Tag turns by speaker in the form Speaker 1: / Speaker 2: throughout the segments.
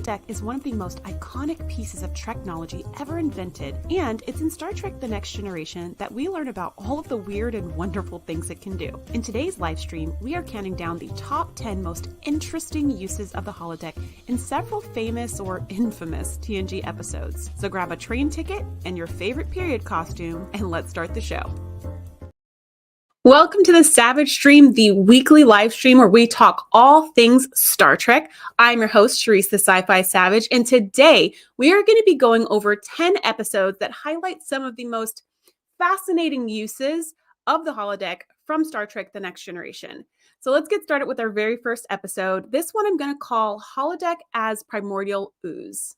Speaker 1: holodeck is one of the most iconic pieces of technology ever invented, and it's in Star Trek The Next Generation that we learn about all of the weird and wonderful things it can do. In today's live stream, we are counting down the top 10 most interesting uses of the holodeck in several famous or infamous TNG episodes. So grab a train ticket and your favorite period costume, and let's start the show. Welcome to the Savage Stream, the weekly live stream where we talk all things Star Trek. I'm your host, Sharice the Sci-Fi Savage, and today we are going to be going over 10 episodes that highlight some of the most fascinating uses of the holodeck from Star Trek The Next Generation. So let's get started with our very first episode. This one I'm going to call Holodeck As Primordial Ooze.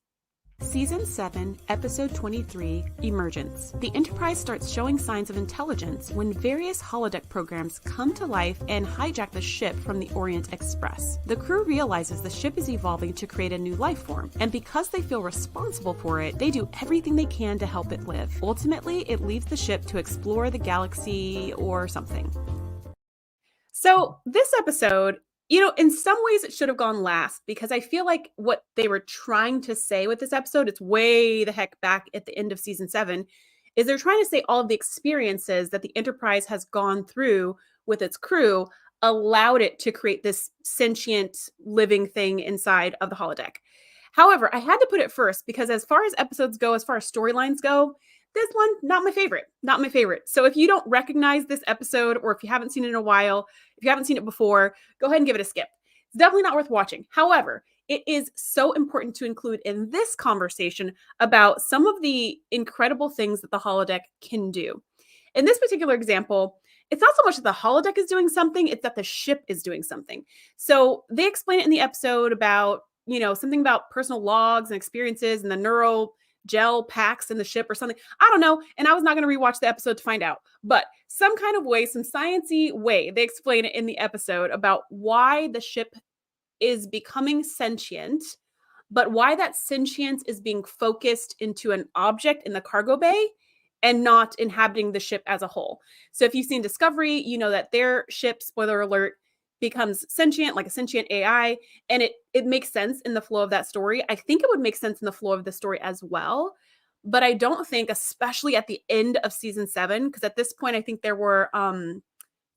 Speaker 1: Season 7, Episode 23, Emergence. The Enterprise starts showing signs of intelligence when various holodeck programs come to life and hijack the ship from the Orient Express. The crew realizes the ship is evolving to create a new life form, and because they feel responsible for it, they do everything they can to help it live. Ultimately, it leaves the ship to explore the galaxy or something. So this episode, in some ways it should have gone last because I feel like what they were trying to say with this episode, it's way the heck back at the end of season 7, is they're trying to say all of the experiences that the Enterprise has gone through with its crew allowed it to create this sentient living thing inside of the holodeck. However, I had to put it first because as far as episodes go, as far as storylines go, this one, not my favorite. So if you don't recognize this episode or if you haven't seen it in a while, if you haven't seen it before, go ahead and give it a skip. It's definitely not worth watching. However, it is so important to include in this conversation about some of the incredible things that the holodeck can do. In this particular example, it's not so much that the holodeck is doing something, it's that the ship is doing something. So they explain it in the episode about, something about personal logs and experiences and the neural gel packs in the ship or something. I don't know. And I was not going to rewatch the episode to find out. But some kind of way, some sciencey way, they explain it in the episode about why the ship is becoming sentient, but why that sentience is being focused into an object in the cargo bay and not inhabiting the ship as a whole. So if you've seen Discovery, you know that their ship, spoiler alert, becomes sentient, like a sentient AI, and it makes sense in the flow of that story. I think it would make sense in the flow of the story as well, but I don't think, especially at the end of season 7, because at this point I think there were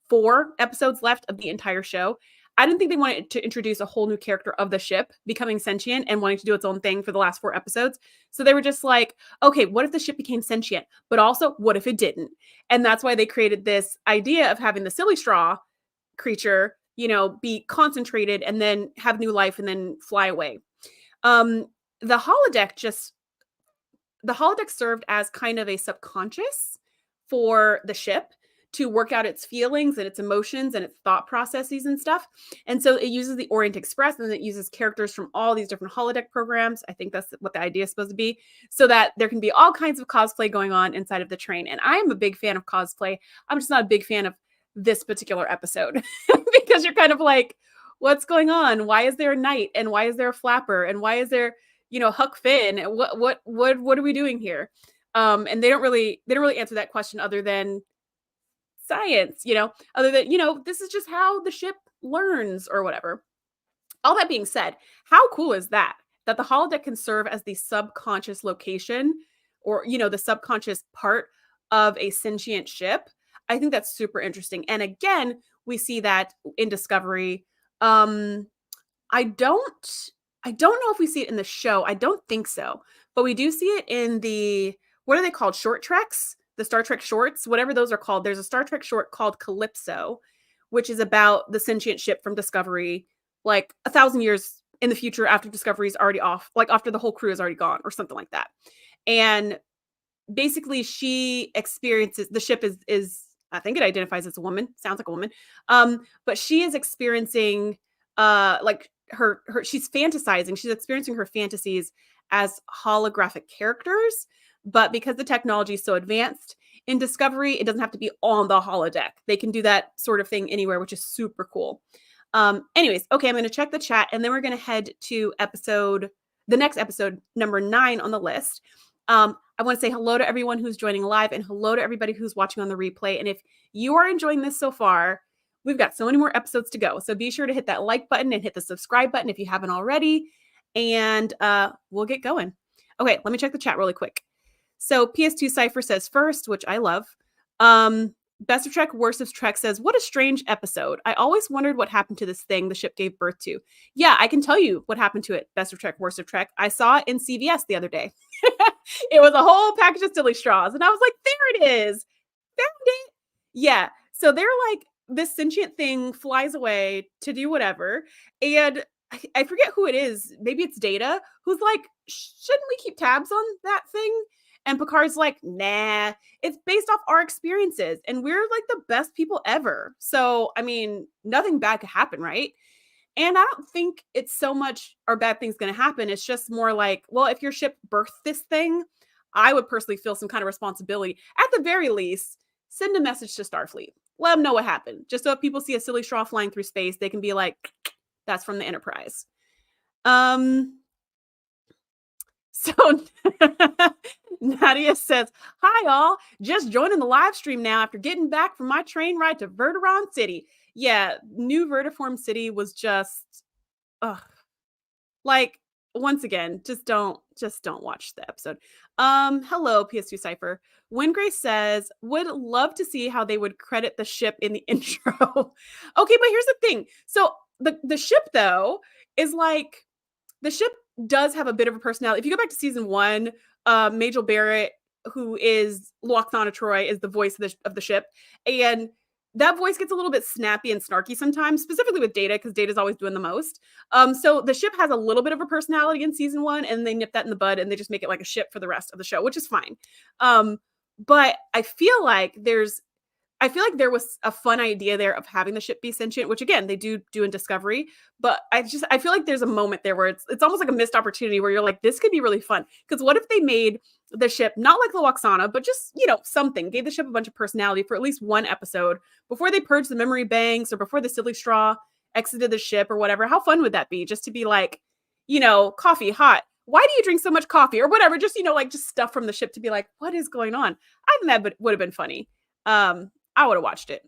Speaker 1: 4 episodes left of the entire show. I didn't think they wanted to introduce a whole new character of the ship becoming sentient and wanting to do its own thing for the last 4 episodes. So they were just like, okay, what if the ship became sentient? But also, what if it didn't? And that's why they created this idea of having the silly straw creature be concentrated and then have new life and then fly away. The holodeck served as kind of a subconscious for the ship to work out its feelings and its emotions and its thought processes and stuff. And so it uses the Orient Express and it uses characters from all these different holodeck programs. I think that's what the idea is supposed to be, so that there can be all kinds of cosplay going on inside of the train. And I am a big fan of cosplay. I'm just not a big fan of this particular episode because you're kind of like, what's going on? Why is there a knight? And why is there a flapper? And why is there, Huck Finn? What are we doing here? And they don't really answer that question other than science, other than, this is just how the ship learns or whatever. All that being said, how cool is that the holodeck can serve as the subconscious location or, the subconscious part of a sentient ship? I think that's super interesting. And again, we see that in Discovery. I don't know if we see it in the show. I don't think so. But we do see it in the, what are they called? Short treks? The Star Trek shorts, whatever those are called. There's a Star Trek short called Calypso, which is about the sentient ship from Discovery, like 1,000 years in the future after Discovery is already off, like after the whole crew is already gone or something like that. And basically she experiences, the ship is I think it identifies as a woman, sounds like a woman. But she is experiencing like her she's fantasizing, she's experiencing her fantasies as holographic characters. But because the technology is so advanced in Discovery, it doesn't have to be on the holodeck. They can do that sort of thing anywhere, which is super cool. Anyways, okay, I'm going to check the chat and then we're going to head to the next episode, number 9 on the list. I want to say hello to everyone who's joining live and hello to everybody who's watching on the replay. And if you are enjoying this so far, we've got so many more episodes to go. So be sure to hit that like button and hit the subscribe button if you haven't already. and we'll get going. Okay, let me check the chat really quick. So PS2 Cypher says first, which I love. Best of Trek, worst of Trek says, what a strange episode. I always wondered what happened to this thing the ship gave birth to. Yeah, I can tell you what happened to it. Best of Trek, worst of Trek. I saw it in CVS the other day. It was a whole package of silly straws. And I was like, there it is. Found it. Yeah. So they're like, this sentient thing flies away to do whatever. And I forget who it is. Maybe it's Data, who's like, shouldn't we keep tabs on that thing? And Picard's like, nah, it's based off our experiences. And we're like the best people ever. So, I mean, nothing bad could happen, right? And I don't think it's so much our bad thing's going to happen. It's just more like, well, if your ship birthed this thing, I would personally feel some kind of responsibility. At the very least, send a message to Starfleet. Let them know what happened. Just so if people see a silly straw flying through space, they can be like, that's from the Enterprise. So Nadia says, hi all, just joining the live stream now after getting back from my train ride to Verteron City. Yeah, new Vertiform City was just, like, once again, just don't watch the episode. Hello, PS2 Cypher. Windgrace says, would love to see how they would credit the ship in the intro. Okay, but here's the thing. So the ship, though, is like, the ship does have a bit of a personality. If you go back to season 1, Majel Barrett, who is Loxana Troy, is the voice of the ship. And that voice gets a little bit snappy and snarky sometimes, specifically with Data, because Data's always doing the most. So the ship has a little bit of a personality in season 1, and they nip that in the bud, and they just make it like a ship for the rest of the show, which is fine. But I feel like there was a fun idea there of having the ship be sentient, which again, they do in Discovery. But I feel like there's a moment there where it's almost like a missed opportunity where you're like, this could be really fun. Because what if they made the ship not like the Loxana, but just, something, gave the ship a bunch of personality for at least one episode before they purged the memory banks or before the silly straw exited the ship or whatever. How fun would that be? Just to be like, coffee hot. Why do you drink so much coffee or whatever? Just, just stuff from the ship to be like, what is going on? I think that would have been funny. I would have watched it.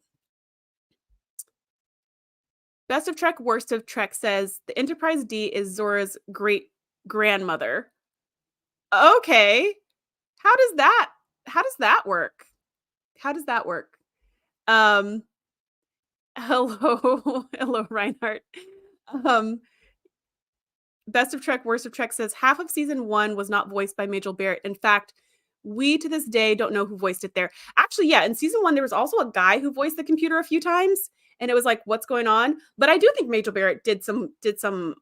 Speaker 1: Best of Trek, worst of Trek says the Enterprise D is Zora's great grandmother. Okay. How does that work? Hello, Reinhardt. Best of Trek, worst of Trek says half of season 1 was not voiced by Majel Barrett. In fact, we to this day don't know who voiced it there. Actually, yeah, in season 1, there was also a guy who voiced the computer a few times, and it was like, what's going on? But I do think Majel Barrett did some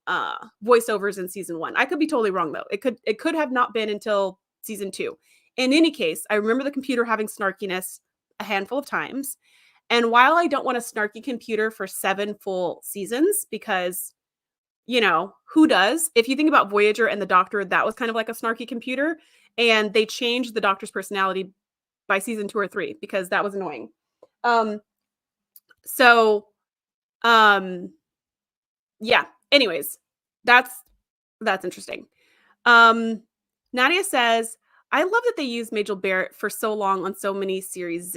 Speaker 1: voiceovers in season 1. I could be totally wrong though. It could have not been until season 2. In any case, I remember the computer having snarkiness a handful of times. And while I don't want a snarky computer for 7 full seasons, because who does? If you think about Voyager and the Doctor, that was kind of like a snarky computer. And they changed the Doctor's personality by season 2 or 3 because that was annoying. Yeah. Anyways, that's interesting. Nadia says, I love that they used Majel Barrett for so long on so many series.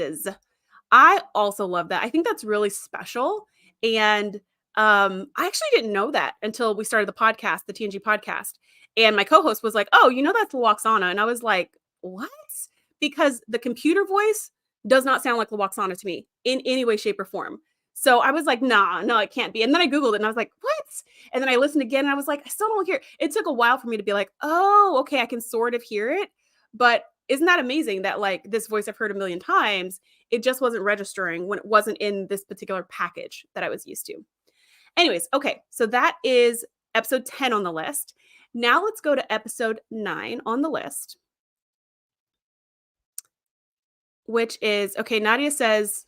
Speaker 1: I also love that. I think that's really special. And I actually didn't know that until we started the podcast, the TNG podcast. And my co-host was like, oh, that's Loxana. And I was like, what? Because the computer voice does not sound like Loxana to me in any way, shape, or form. So I was like, no, it can't be. And then I Googled it and I was like, what? And then I listened again and I was like, I still don't hear it. It took a while for me to be like, oh, okay, I can sort of hear it. But isn't that amazing that like this voice I've heard a million times, it just wasn't registering when it wasn't in this particular package that I was used to. Anyways, okay, so that is episode 10 on the list. Now let's go to episode 9 on the list, which is, okay, Nadia says,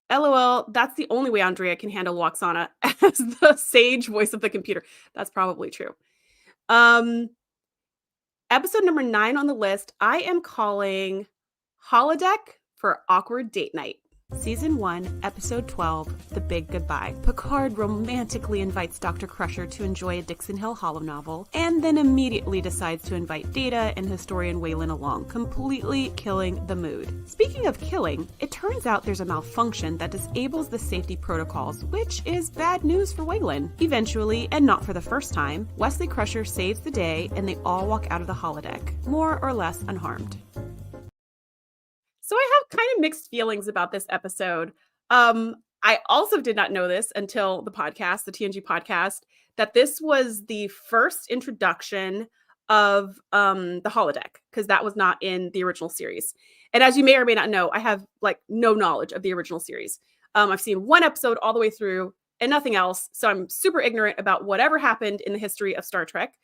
Speaker 1: LOL, that's the only way Andrea can handle Loxana as the sage voice of the computer. That's probably true. Episode number 9 on the list, I am calling Holodeck for Awkward Date Night. Season 1, Episode 12, The Big Goodbye. Picard romantically invites Dr. Crusher to enjoy a Dixon Hill holonovel, and then immediately decides to invite Data and historian Waylon along, completely killing the mood. Speaking of killing, it turns out there's a malfunction that disables the safety protocols, which is bad news for Waylon. Eventually, and not for the first time, Wesley Crusher saves the day, and they all walk out of the holodeck, more or less unharmed. So I have kind of mixed feelings about this episode. I also did not know this until the podcast, the TNG podcast, that this was the first introduction of the holodeck, because that was not in the original series. And as you may or may not know, I have like no knowledge of the original series. I've seen one episode all the way through and nothing else. So I'm super ignorant about whatever happened in the history of Star Trek.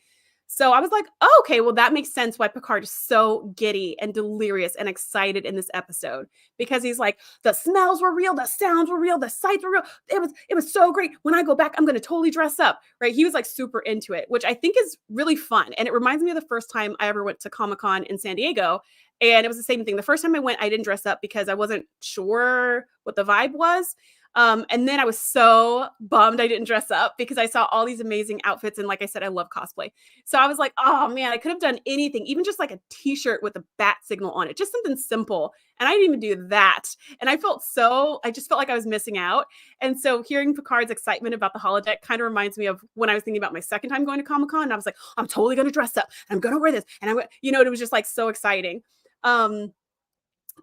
Speaker 1: So I was like, oh, okay, well, that makes sense why Picard is so giddy and delirious and excited in this episode, because he's like, the smells were real, the sounds were real, the sights were real. It was so great. When I go back, I'm going to totally dress up, right? He was like super into it, which I think is really fun. And it reminds me of the first time I ever went to Comic-Con in San Diego. And it was the same thing. The first time I went, I didn't dress up because I wasn't sure what the vibe was. And then I was so bummed I didn't dress up because I saw all these amazing outfits. And like I said, I love cosplay. So I was like, oh man, I could have done anything, even just like a t-shirt with a bat signal on it, just something simple. And I didn't even do that. And I just felt like I was missing out. And so hearing Picard's excitement about the holodeck kind of reminds me of when I was thinking about my second time going to Comic-Con. And I was like, I'm totally going to dress up. And I'm going to wear this. And it was just like so exciting.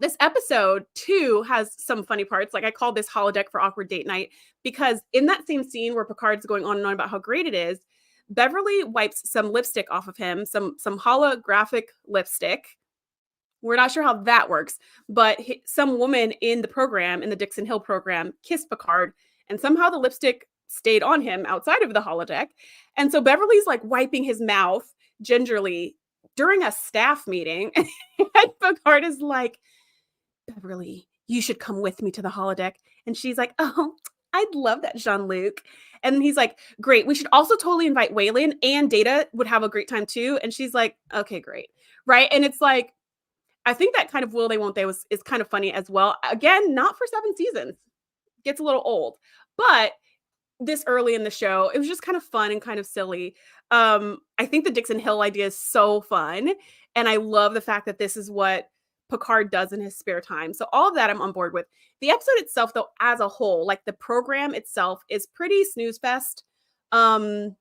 Speaker 1: This episode too has some funny parts. Like I called this holodeck for awkward date night because in that same scene where Picard's going on and on about how great it is, Beverly wipes some lipstick off of him, some holographic lipstick. We're not sure how that works, but some woman in the program, in the Dixon Hill program, kissed Picard, and somehow the lipstick stayed on him outside of the holodeck. And so Beverly's like wiping his mouth gingerly during a staff meeting. And Picard is like, Beverly, you should come with me to the holodeck. And she's like, oh, I'd love that, Jean-Luc. And he's like, great. We should also totally invite Waylon, and Data would have a great time too. And she's like, okay, great. Right. And it's like, I think that kind of will they, won't they is kind of funny as well. Again, not for 7 seasons. Gets a little old. But this early in the show, it was just kind of fun and kind of silly. I think the Dixon Hill idea is so fun. And I love the fact that this is what Picard does in his spare time. So all of that I'm on board with. The episode itself, though, as a whole, like the program itself, is pretty snooze fest. And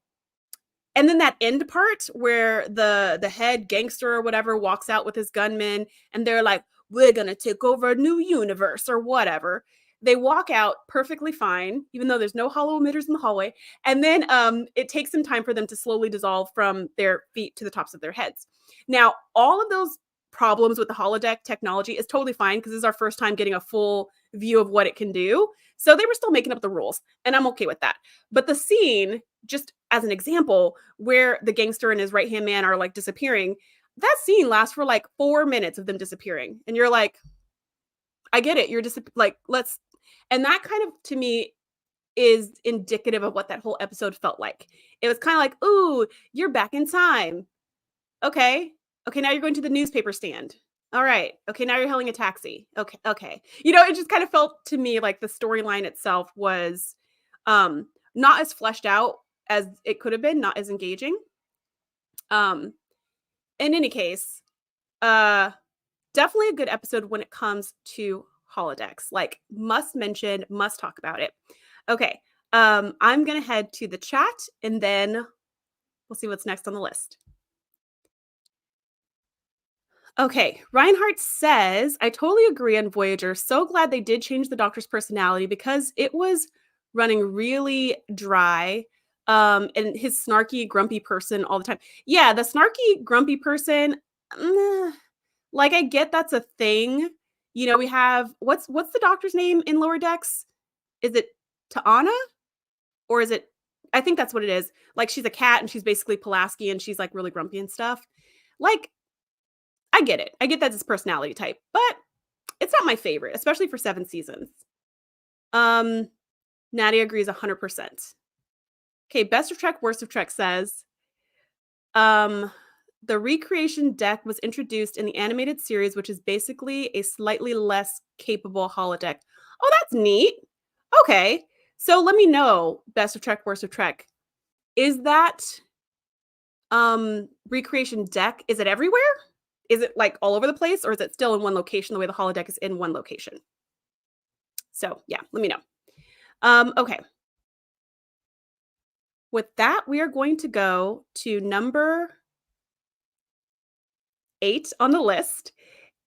Speaker 1: then that end part where the head gangster or whatever walks out with his gunmen and they're like, we're going to take over a new universe or whatever. They walk out perfectly fine, even though there's no hollow emitters in the hallway. And then it takes some time for them to slowly dissolve from their feet to the tops of their heads. Now, all of those problems with the holodeck technology is totally fine because this is our first time getting a full view of what it can do. So they were still making up the rules, and I'm okay with that. But the scene, just as an example, where the gangster and his right-hand man are like disappearing, that scene lasts for like 4 minutes of them disappearing. And you're like, I get it. You're just like, and that kind of, to me, is indicative of what that whole episode felt like. It was kind of like, ooh, you're back in time. Okay. Okay, now you're going to the newspaper stand. All right. Okay, now you're hailing a taxi. Okay. It just kind of felt to me like the storyline itself was not as fleshed out as it could have been, not as engaging. In any case, definitely a good episode when it comes to holodecks. Like, must mention, must talk about it. Okay, I'm going to head to the chat and then we'll see what's next on the list. Okay, Reinhardt says, I totally agree on Voyager. So glad they did change the Doctor's personality because it was running really dry. And his snarky, grumpy person all the time. Yeah, the snarky, grumpy person, like I get that's a thing. We have, what's the Doctor's name in Lower Decks? Is it Ta'ana? Or is it, I think that's what it is. Like she's a cat and she's basically Pulaski and she's like really grumpy and stuff. Like, I get it. I get that's his personality type, but it's not my favorite, especially for 7 seasons. Nadia agrees 100%. Okay, Best of Trek, Worst of Trek says, the recreation deck was introduced in the animated series, which is basically a slightly less capable holodeck. Oh, that's neat. Okay. So let me know, best of Trek, worst of Trek. Is that recreation deck, is it everywhere? Is it like all over the place, or is it still in one location the way the holodeck is in one location? So yeah, let me know. Okay. With that, we are going to go to number 8 on the list.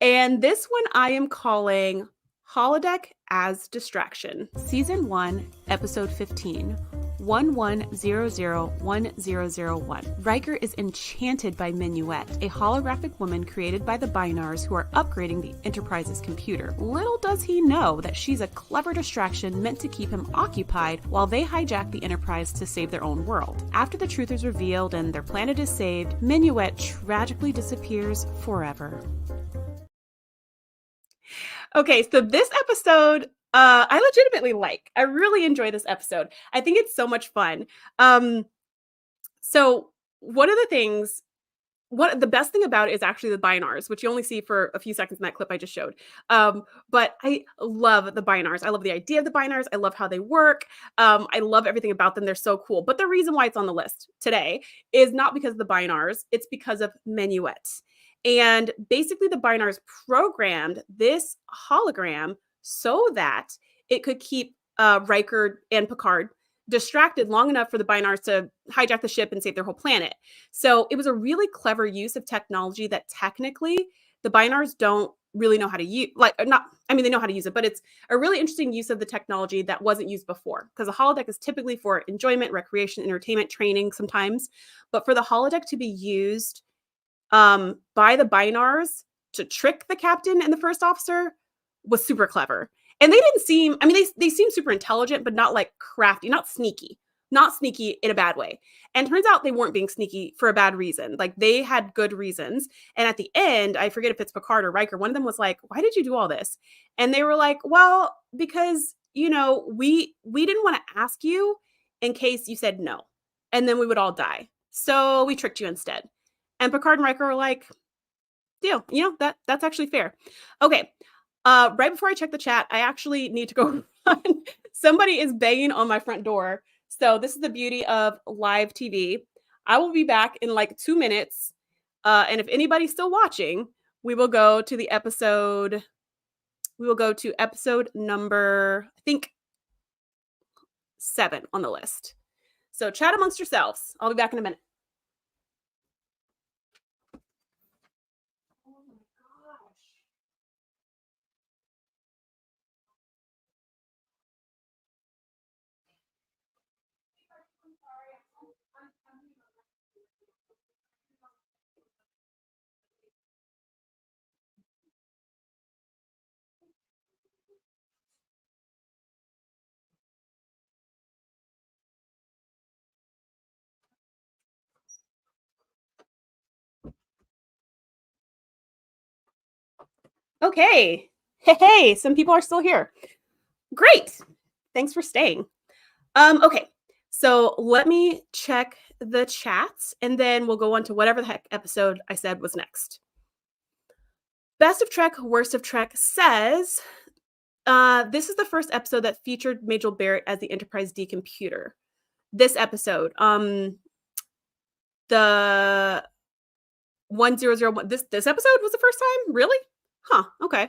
Speaker 1: And this one I am calling Holodeck As Distraction. Season 1, Episode 15, 11001001. Riker is enchanted by Minuet, a holographic woman created by the Binars who are upgrading the Enterprise's computer. Little does he know that she's a clever distraction meant to keep him occupied while they hijack the Enterprise to save their own world. After the truth is revealed and their planet is saved, Minuet tragically disappears forever. Okay, so this episode, I legitimately like. I really enjoy this episode. I think it's so much fun. So one of the things, the best thing about it is actually the binars, which you only see for a few seconds in that clip I just showed. But I love the binars. I love the idea of the binars. I love how they work. I love everything about them. They're so cool. But the reason why it's on the list today is not because of the binars. It's because of Minuet. And basically the binars programmed this hologram so that it could keep Riker and Picard distracted long enough for the binars to hijack the ship and save their whole planet. So it was a really clever use of technology that technically the binars don't really know how to use. They know how to use it, but it's a really interesting use of the technology that wasn't used before, because a holodeck is typically for enjoyment, recreation, entertainment, training sometimes. But for the holodeck to be used by the binars to trick the captain and the first officer was super clever. And they didn't seem, they seem super intelligent, but not like crafty, not sneaky in a bad way. And turns out they weren't being sneaky for a bad reason. Like, they had good reasons. And at the end, I forget if it's Picard or Riker, one of them was like, why did you do all this? And they were like, well, because, we didn't want to ask you in case you said no, and then we would all die. So we tricked you instead. And Picard and Riker were like, deal. That's actually fair. Okay. Right before I check the chat, I actually need to go run. Somebody is banging on my front door. So this is the beauty of live TV. I will be back in like 2 minutes. And if anybody's still watching, we will go to episode number, I think, 7 on the list. So chat amongst yourselves. I'll be back in a minute. Okay. Hey, some people are still here. Great. Thanks for staying. Okay. So let me check the chats and then we'll go on to whatever the heck episode I said was next. Best of Trek, worst of Trek says, this is the first episode that featured Majel Barrett as the Enterprise D computer. This episode, the 1001, this episode was the first time? Really? Huh, okay.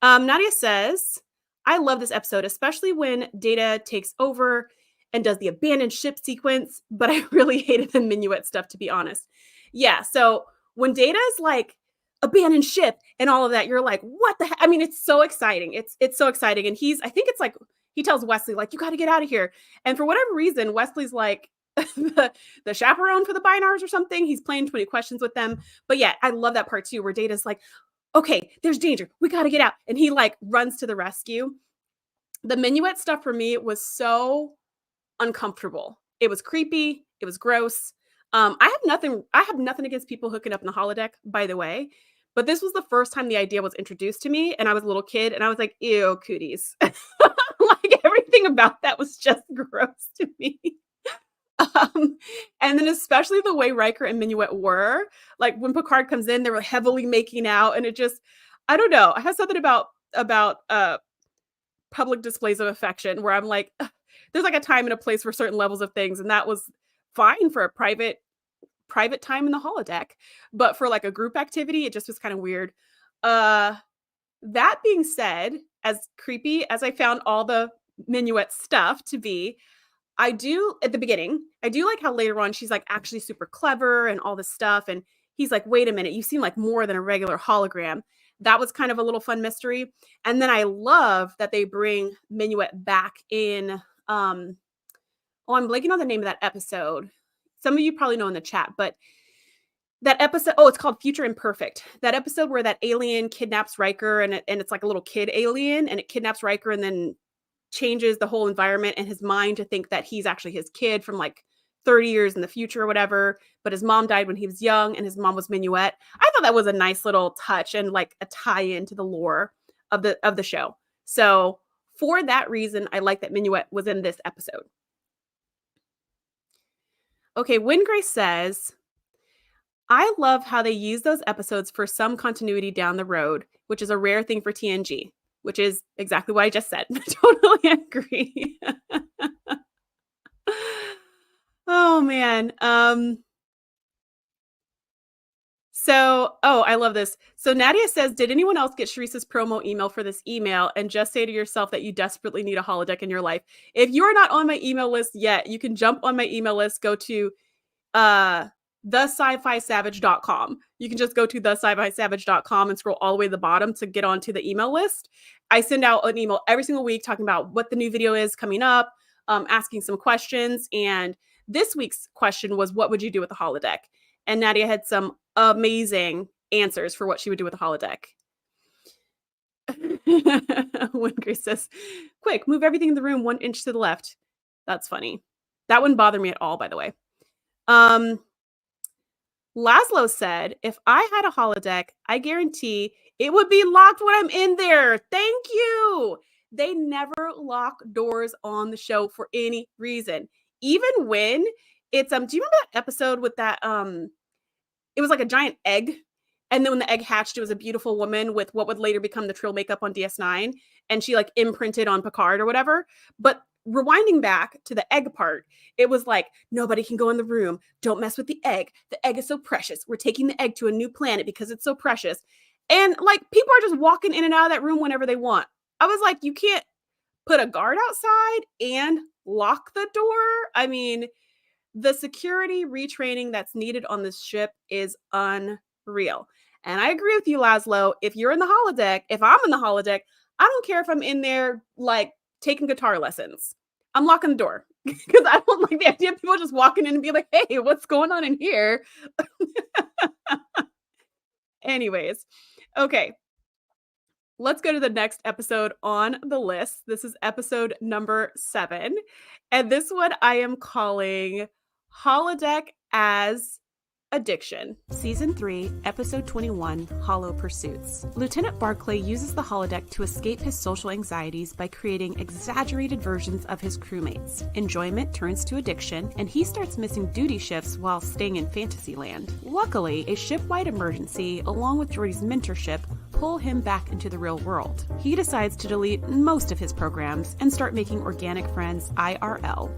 Speaker 1: Nadia says, I love this episode, especially when Data takes over and does the abandoned ship sequence, but I really hated the Minuet stuff, to be honest. Yeah, so when Data is like, abandoned ship and all of that, you're like, what the heck? I mean, it's so exciting. It's so exciting. And I think it's like, he tells Wesley, like, you got to get out of here. And for whatever reason, Wesley's like the chaperone for the binars or something. He's playing 20 questions with them. But yeah, I love that part too, where Data's like, okay, there's danger. We got to get out. And he like runs to the rescue. The Minuet stuff for me was so uncomfortable. It was creepy. It was gross. I have nothing against people hooking up in the holodeck, by the way. But this was the first time the idea was introduced to me, and I was a little kid, and I was like, ew, cooties. Like, everything about that was just gross to me. And then especially the way Riker and Minuet were, like when Picard comes in, they were heavily making out, and it just, I don't know. I have something about public displays of affection where I'm like, "Ugh," there's like a time and a place for certain levels of things, and that was fine for a private time in the holodeck, but for like a group activity, it just was kind of weird. Uh that being said, as creepy as I found all the minuet stuff to be, I do at the beginning, I do like how later on she's like actually super clever and all this stuff. And he's like, wait a minute, you seem like more than a regular hologram. That was kind of a little fun mystery. And then I love that they bring Minuet back in. Oh, I'm blanking on the name of that episode. Some of you probably know in the chat, but that episode, oh, it's called Future Imperfect. That episode where that alien kidnaps Riker and it's like a little kid alien and it kidnaps Riker and then changes the whole environment and his mind to think that he's actually his kid from like 30 years in the future or whatever. But his mom died when he was young and his mom was Minuet. I thought that was a nice little touch and like a tie-in to the lore of the show. So for that reason, I like that Minuet was in this episode. Okay, Wingrace says, I love how they use those episodes for some continuity down the road, which is a rare thing for TNG, which is exactly what I just said. Totally agree. Oh man. I love this. So Nadia says, did anyone else get Sharice's promo email for this email? And just say to yourself that you desperately need a holodeck in your life. If you're not on my email list yet, you can jump on my email list, go to thesciFisavage.com. You can just go to thesciFisavage.com and scroll all the way to the bottom to get onto the email list. I send out an email every single week talking about what the new video is coming up, asking some questions. And this week's question was, what would you do with the holodeck? And Nadia had some amazing answers for what she would do with the holodeck. When Grace says, quick, move everything in the room 1 inch to the left. That's funny. That wouldn't bother me at all, by the way. Laszlo said, if I had a holodeck, I guarantee it would be locked when I'm in there. Thank you. They never lock doors on the show for any reason. Even when it's, do you remember that episode with that, it was like a giant egg. And then when the egg hatched, it was a beautiful woman with what would later become the Trill makeup on DS9. And she like imprinted on Picard or whatever. But rewinding back to the egg part, it was like, nobody can go in the room. Don't mess with the egg. The egg is so precious. We're taking the egg to a new planet because it's so precious. And like people are just walking in and out of that room whenever they want. I was like, you can't put a guard outside and lock the door. I mean, the security retraining that's needed on this ship is unreal. And I agree with you, Laszlo. If you're in the holodeck, if I'm in the holodeck, I don't care if I'm in there like taking guitar lessons. I'm locking the door because I don't like the idea of people just walking in and be like, hey, what's going on in here? Anyways, okay. Let's go to the next episode on the list. This is episode number 7. And this one I am calling Holodeck As Addiction. Season 3, Episode 21, Hollow Pursuits. Lieutenant Barclay uses the holodeck to escape his social anxieties by creating exaggerated versions of his crewmates. Enjoyment turns to addiction, and he starts missing duty shifts while staying in Fantasyland. Luckily, a ship-wide emergency, along with Geordi's mentorship, pull him back into the real world. He decides to delete most of his programs and start making organic friends IRL.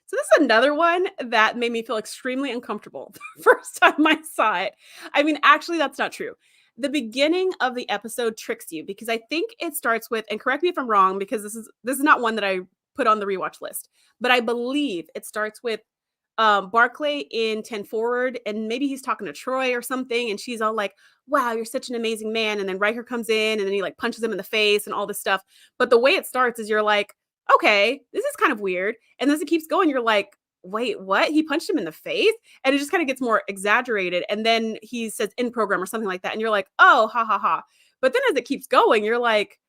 Speaker 1: So this is another one that made me feel extremely uncomfortable the first time I saw it. I mean, actually, that's not true. The beginning of the episode tricks you because I think it starts with, and correct me if I'm wrong, because this is not one that I put on the rewatch list, but I believe it starts with Barclay in 10 Forward, and maybe he's talking to Troy or something, and she's all like, wow, you're such an amazing man. And then Riker comes in, and then he like punches him in the face and all this stuff. But the way it starts is you're like, okay, this is kind of weird. And as it keeps going, you're like, wait, what? He punched him in the face? And it just kind of gets more exaggerated. And then he says in program or something like that. And you're like, oh, ha, ha, ha. But then as it keeps going, you're like,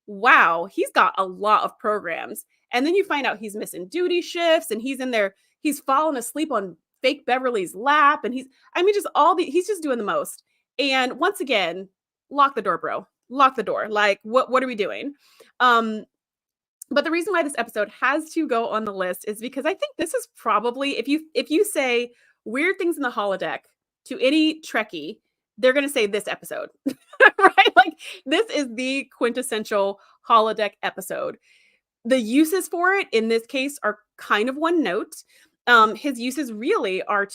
Speaker 1: wow, he's got a lot of programs. And then you find out he's missing duty shifts and he's in there. He's falling asleep on fake Beverly's lap. And he's just doing the most. And once again, lock the door, bro. Lock the door. Like, what are we doing? But the reason why this episode has to go on the list is because I think this is probably, if you say weird things in the holodeck to any Trekkie, they're going to say this episode, right? Like this is the quintessential holodeck episode. The uses for it in this case are kind of one note. His uses really are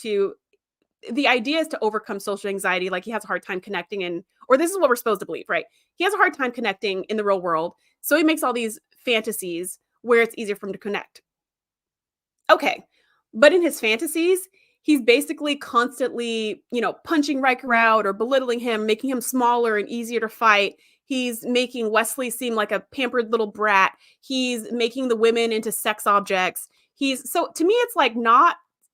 Speaker 1: the idea is to overcome social anxiety. Like he has a hard time connecting or this is what we're supposed to believe, right? He has a hard time connecting in the real world. So he makes all these fantasies where it's easier for him to connect. Okay. But in his fantasies, he's basically constantly, punching Riker out or belittling him, making him smaller and easier to fight. He's making Wesley seem like a pampered little brat. He's making the women into sex objects. So to me, it's like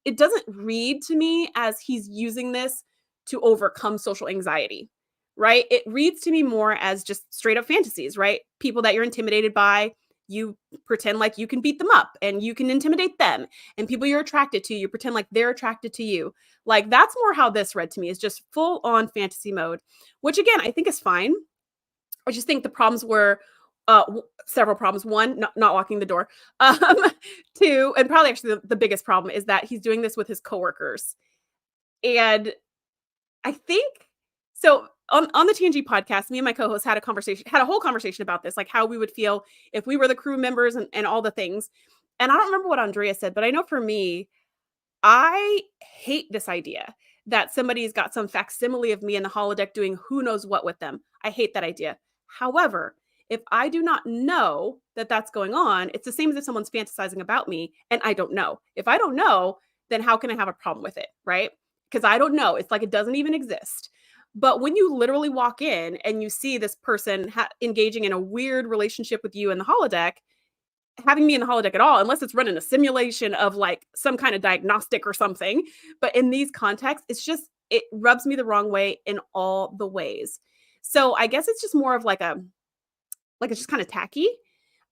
Speaker 1: it doesn't read to me as he's using this to overcome social anxiety, right? It reads to me more as just straight up fantasies, right? People that you're intimidated by, you pretend like you can beat them up and you can intimidate them, and people you're attracted to, you pretend like they're attracted to you. Like that's more how this read to me, is just full on fantasy mode, which again, I think is fine. I just think the problems were several problems. One, not locking the door. Two, and probably actually the biggest problem is that he's doing this with his coworkers. And I think so on the TNG podcast, me and my co-host had a whole conversation about this, like how we would feel if we were the crew members and all the things. And I don't remember what Andrea said, but I know for me, I hate this idea that somebody's got some facsimile of me in the holodeck doing who knows what with them. I hate that idea. However, if I do not know that that's going on, it's the same as if someone's fantasizing about me and I don't know. If I don't know, then how can I have a problem with it, right? Because I don't know. It's like it doesn't even exist. But when you literally walk in and you see this person engaging in a weird relationship with you in the holodeck, having me in the holodeck at all, unless it's running a simulation of like some kind of diagnostic or something. But in these contexts, it rubs me the wrong way in all the ways. So I guess it's just more of like it's just kind of tacky.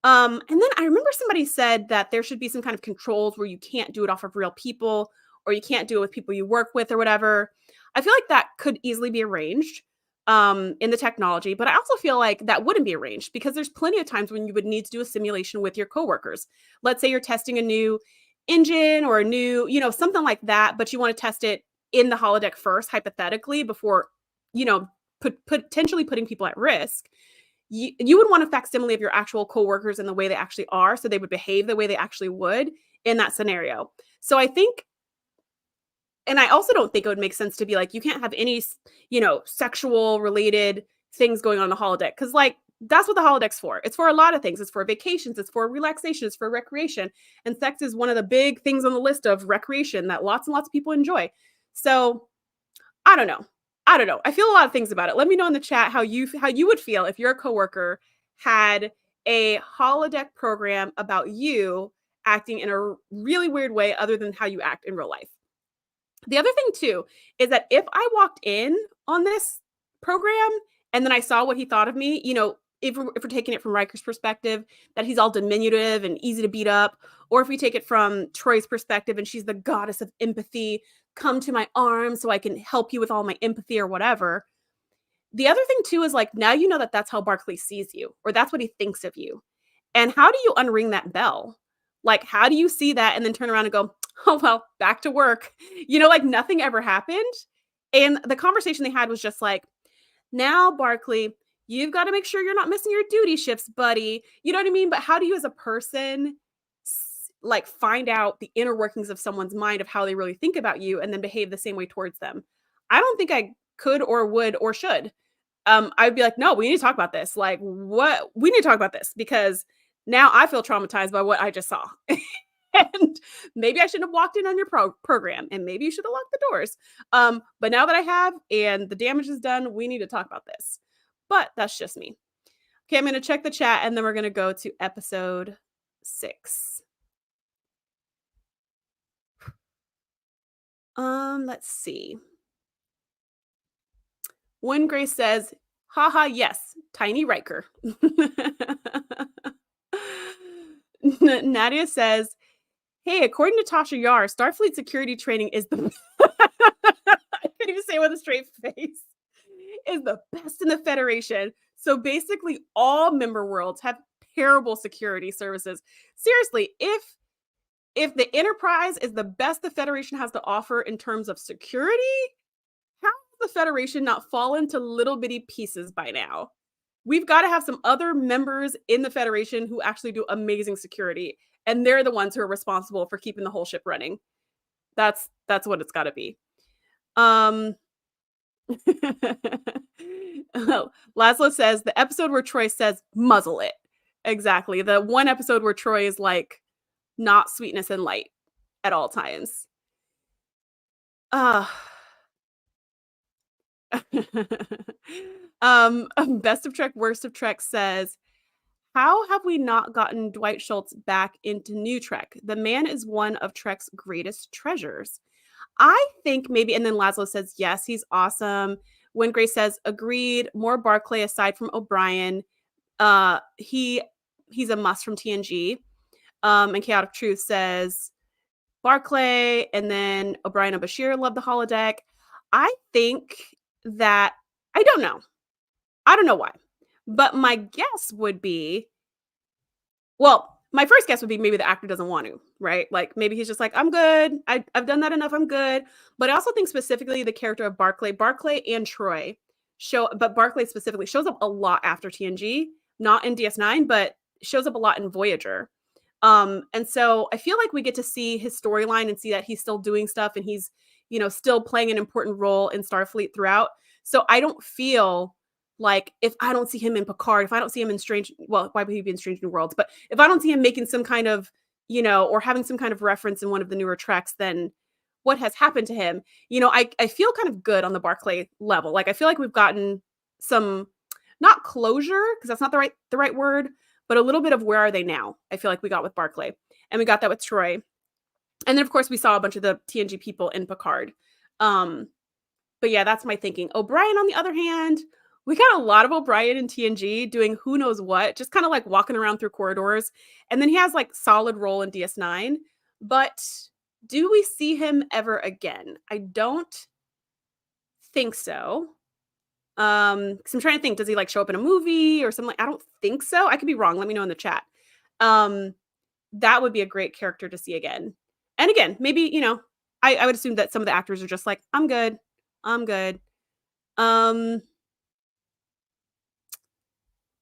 Speaker 1: And then I remember somebody said that there should be some kind of controls where you can't do it off of real people, or you can't do it with people you work with or whatever. I feel like that could easily be arranged in the technology, but I also feel like that wouldn't be arranged because there's plenty of times when you would need to do a simulation with your coworkers. Let's say you're testing a new engine or a new, something like that, but you want to test it in the holodeck first, hypothetically, before, potentially putting people at risk. You would want a facsimile of your actual coworkers and the way they actually are, so they would behave the way they actually would in that scenario. So I think, and I also don't think it would make sense to be like, you can't have any, sexual related things going on in the holodeck. Cause like, that's what the holodeck's for. It's for a lot of things. It's for vacations. It's for relaxation. It's for recreation. And sex is one of the big things on the list of recreation that lots and lots of people enjoy. So I don't know. I feel a lot of things about it. Let me know in the chat how you would feel if your coworker had a holodeck program about you acting in a really weird way other than how you act in real life. The other thing too is that if I walked in on this program and then I saw what he thought of me, if we're taking it from Riker's perspective, that he's all diminutive and easy to beat up, or if we take it from Troy's perspective and she's the goddess of empathy, come to my arms so I can help you with all my empathy or whatever. The other thing too is like, now you know that that's how Barclay sees you, or that's what he thinks of you. And how do you unring that bell? Like, how do you see that and then turn around and go, oh, well, back to work, like nothing ever happened. And the conversation they had was just like, now, Barclay, you've got to make sure you're not missing your duty shifts, buddy. You know what I mean? But how do you as a person like find out the inner workings of someone's mind of how they really think about you and then behave the same way towards them? I don't think I could or would or should. I'd be like, no, we need to talk about this. Like, what? We need to talk about this because now I feel traumatized by what I just saw. And maybe I shouldn't have walked in on your program, and maybe you should have locked the doors. But now that I have and the damage is done, we need to talk about this. But that's just me. Okay, I'm going to check the chat and then we're going to go to episode 6. Let's see. When Grace says, haha, yes, tiny Riker. Nadia says, hey, according to Tasha Yar, Starfleet security training is the I can't even say it with a straight face, is the best in the Federation. So basically all member worlds have terrible security services. Seriously, if the Enterprise is the best the Federation has to offer in terms of security, how is the Federation not fall into little bitty pieces by now? We've got to have some other members in the Federation who actually do amazing security, and they're the ones who are responsible for keeping the whole ship running. That's what it's got to be. Um oh, Laszlo says the episode where Troy says muzzle it. Exactly. The one episode where Troy is like not sweetness and light at all times. Uh Best of Trek, Worst of Trek says, how have we not gotten Dwight Schultz back into New Trek? The man is one of Trek's greatest treasures. I think maybe, and then Laszlo says, yes, he's awesome. When Grace says, agreed, more Barclay aside from O'Brien. He's a must from TNG. And Chaotic Truth says, Barclay, and then O'Brien and Bashir love the holodeck. I think that, I don't know why, but my guess would be, well, my first guess would be maybe the actor doesn't want to, right? Like maybe he's just like, I'm good. I've done that enough. I'm good. But I also think specifically the character of Barclay and Troy but Barclay specifically shows up a lot after TNG, not in DS9, but shows up a lot in Voyager. And so I feel like we get to see his storyline and see that he's still doing stuff and he's, still playing an important role in Starfleet throughout. So I don't feel like if I don't see him in Picard, if I don't see him in why would he be in Strange New Worlds? But if I don't see him making some kind of, or having some kind of reference in one of the newer treks, then what has happened to him? I feel kind of good on the Barclay level. Like I feel like we've gotten some, not closure, because that's not the right word, but a little bit of where are they now? I feel like we got with Barclay, and we got that with Troy. And then of course we saw a bunch of the TNG people in Picard. But yeah, that's my thinking. O'Brien, on the other hand, we got a lot of O'Brien in TNG doing who knows what, just kind of like walking around through corridors. And then he has like solid role in DS9. But do we see him ever again? I don't think so. Because I'm trying to think, does he like show up in a movie or something? I don't think so. I could be wrong. Let me know in the chat. That would be a great character to see again. And again, maybe, I would assume that some of the actors are just like, I'm good.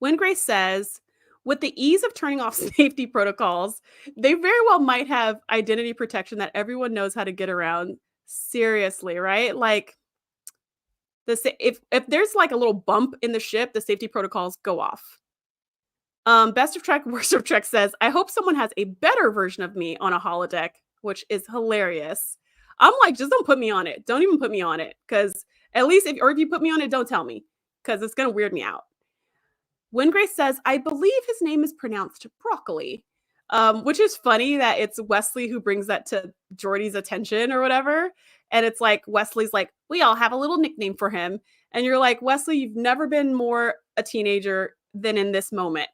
Speaker 1: When Grace says, with the ease of turning off safety protocols, they very well might have identity protection that everyone knows how to get around. Seriously, right? Like, if there's like a little bump in the ship, the safety protocols go off. Best of Trek, Worst of Trek says, I hope someone has a better version of me on a holodeck, which is hilarious. I'm like, just don't put me on it. Don't even put me on it. Because at least if you put me on it, don't tell me. Because it's going to weird me out. When Grace says, I believe his name is pronounced broccoli, which is funny that it's Wesley who brings that to Geordi's attention or whatever. And it's like, Wesley's like, we all have a little nickname for him. And you're like, Wesley, you've never been more a teenager than in this moment.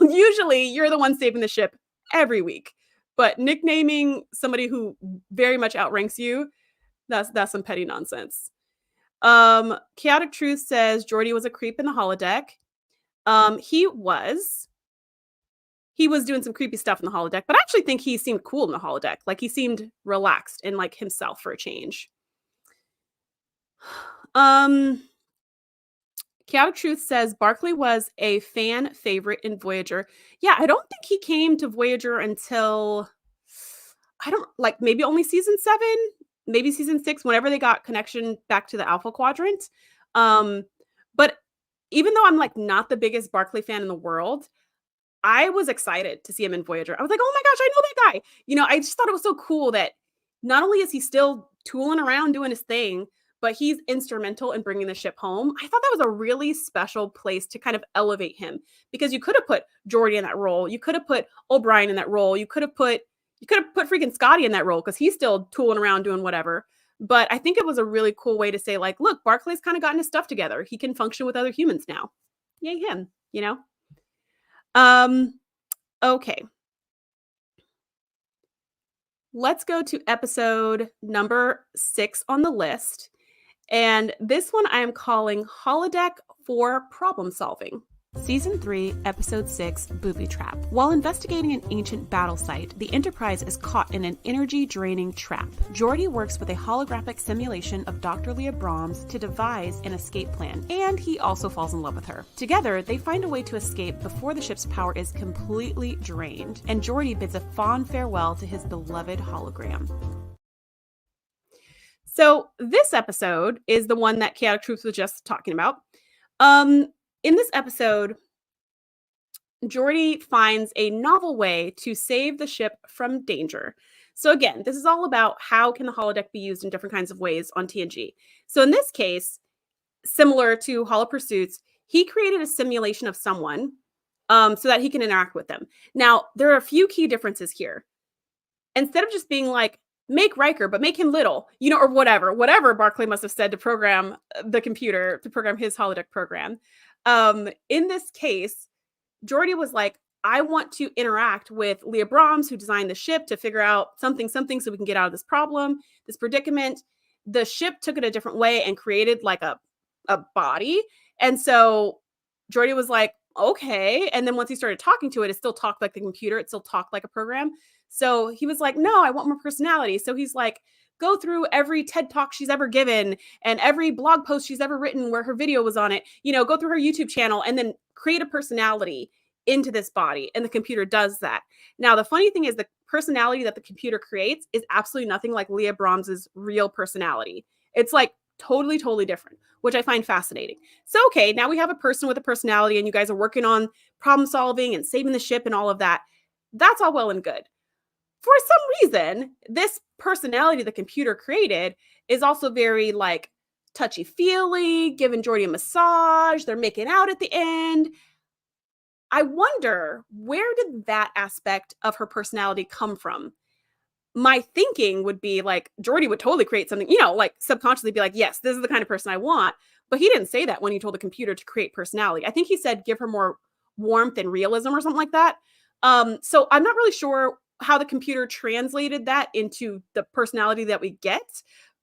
Speaker 1: Usually you're the one saving the ship every week. But nicknaming somebody who very much outranks you, that's some petty nonsense. Chaotic Truth says Geordi was a creep in the holodeck. He was doing some creepy stuff in the holodeck, but I actually think he seemed cool in the holodeck. Like he seemed relaxed and like himself for a change. Chaotic Truth says Barclay was a fan favorite in Voyager. Yeah, I don't think he came to Voyager until maybe only season 7, maybe season 6, whenever they got connection back to the Alpha Quadrant. But even though I'm like not the biggest Barclay fan in the world, I was excited to see him in Voyager. I was like, oh my gosh, I know that guy. I just thought it was so cool that not only is he still tooling around doing his thing, but he's instrumental in bringing the ship home. I thought that was a really special place to kind of elevate him, because you could have put Geordi in that role. You could have put O'Brien in that role. You could have put freaking Scotty in that role, because he's still tooling around doing whatever. But I think it was a really cool way to say, like, look, Barclay's kind of gotten his stuff together. He can function with other humans now. Yay him, Okay. Let's go to episode number 6 on the list. And this one I am calling Holodeck for Problem Solving. Season 3, Episode 6, Booby Trap. While investigating an ancient battle site, the Enterprise is caught in an energy-draining trap. Geordi works with a holographic simulation of Dr. Leah Brahms to devise an escape plan, and he also falls in love with her. Together, they find a way to escape before the ship's power is completely drained, and Geordi bids a fond farewell to his beloved hologram. So this episode is the one that Chaotic Truth was just talking about. In this episode, Geordi finds a novel way to save the ship from danger. So again, this is all about how can the holodeck be used in different kinds of ways on TNG. So in this case, similar to Holo Pursuits, he created a simulation of someone so that he can interact with them. Now, there are a few key differences here. Instead of just being like, make Riker, but make him little, or whatever Barclay must have said to program the computer, to program his holodeck program. In this case, Geordi was like, I want to interact with Leah Brahms, who designed the ship, to figure out something so we can get out of this problem, this predicament. The ship took it a different way and created like a body. And so Geordi was like, okay. And then once he started talking to it, it still talked like the computer. It still talked like a program. So he was like, no, I want more personality. So he's like, go through every TED Talk she's ever given and every blog post she's ever written where her video was on it, go through her YouTube channel and then create a personality into this body. And the computer does that. Now, the funny thing is the personality that the computer creates is absolutely nothing like Leah Brahms's real personality. It's like totally, totally different, which I find fascinating. So, okay, now we have a person with a personality and you guys are working on problem solving and saving the ship and all of that. That's all well and good. For some reason, this personality the computer created is also very like touchy-feely, giving Geordi a massage. They're making out at the end. I wonder, where did that aspect of her personality come from? My thinking would be like, Geordi would totally create something, like subconsciously be like, yes, this is the kind of person I want. But he didn't say that when he told the computer to create personality. I think he said, give her more warmth and realism or something like that. So I'm not really sure how the computer translated that into the personality that we get,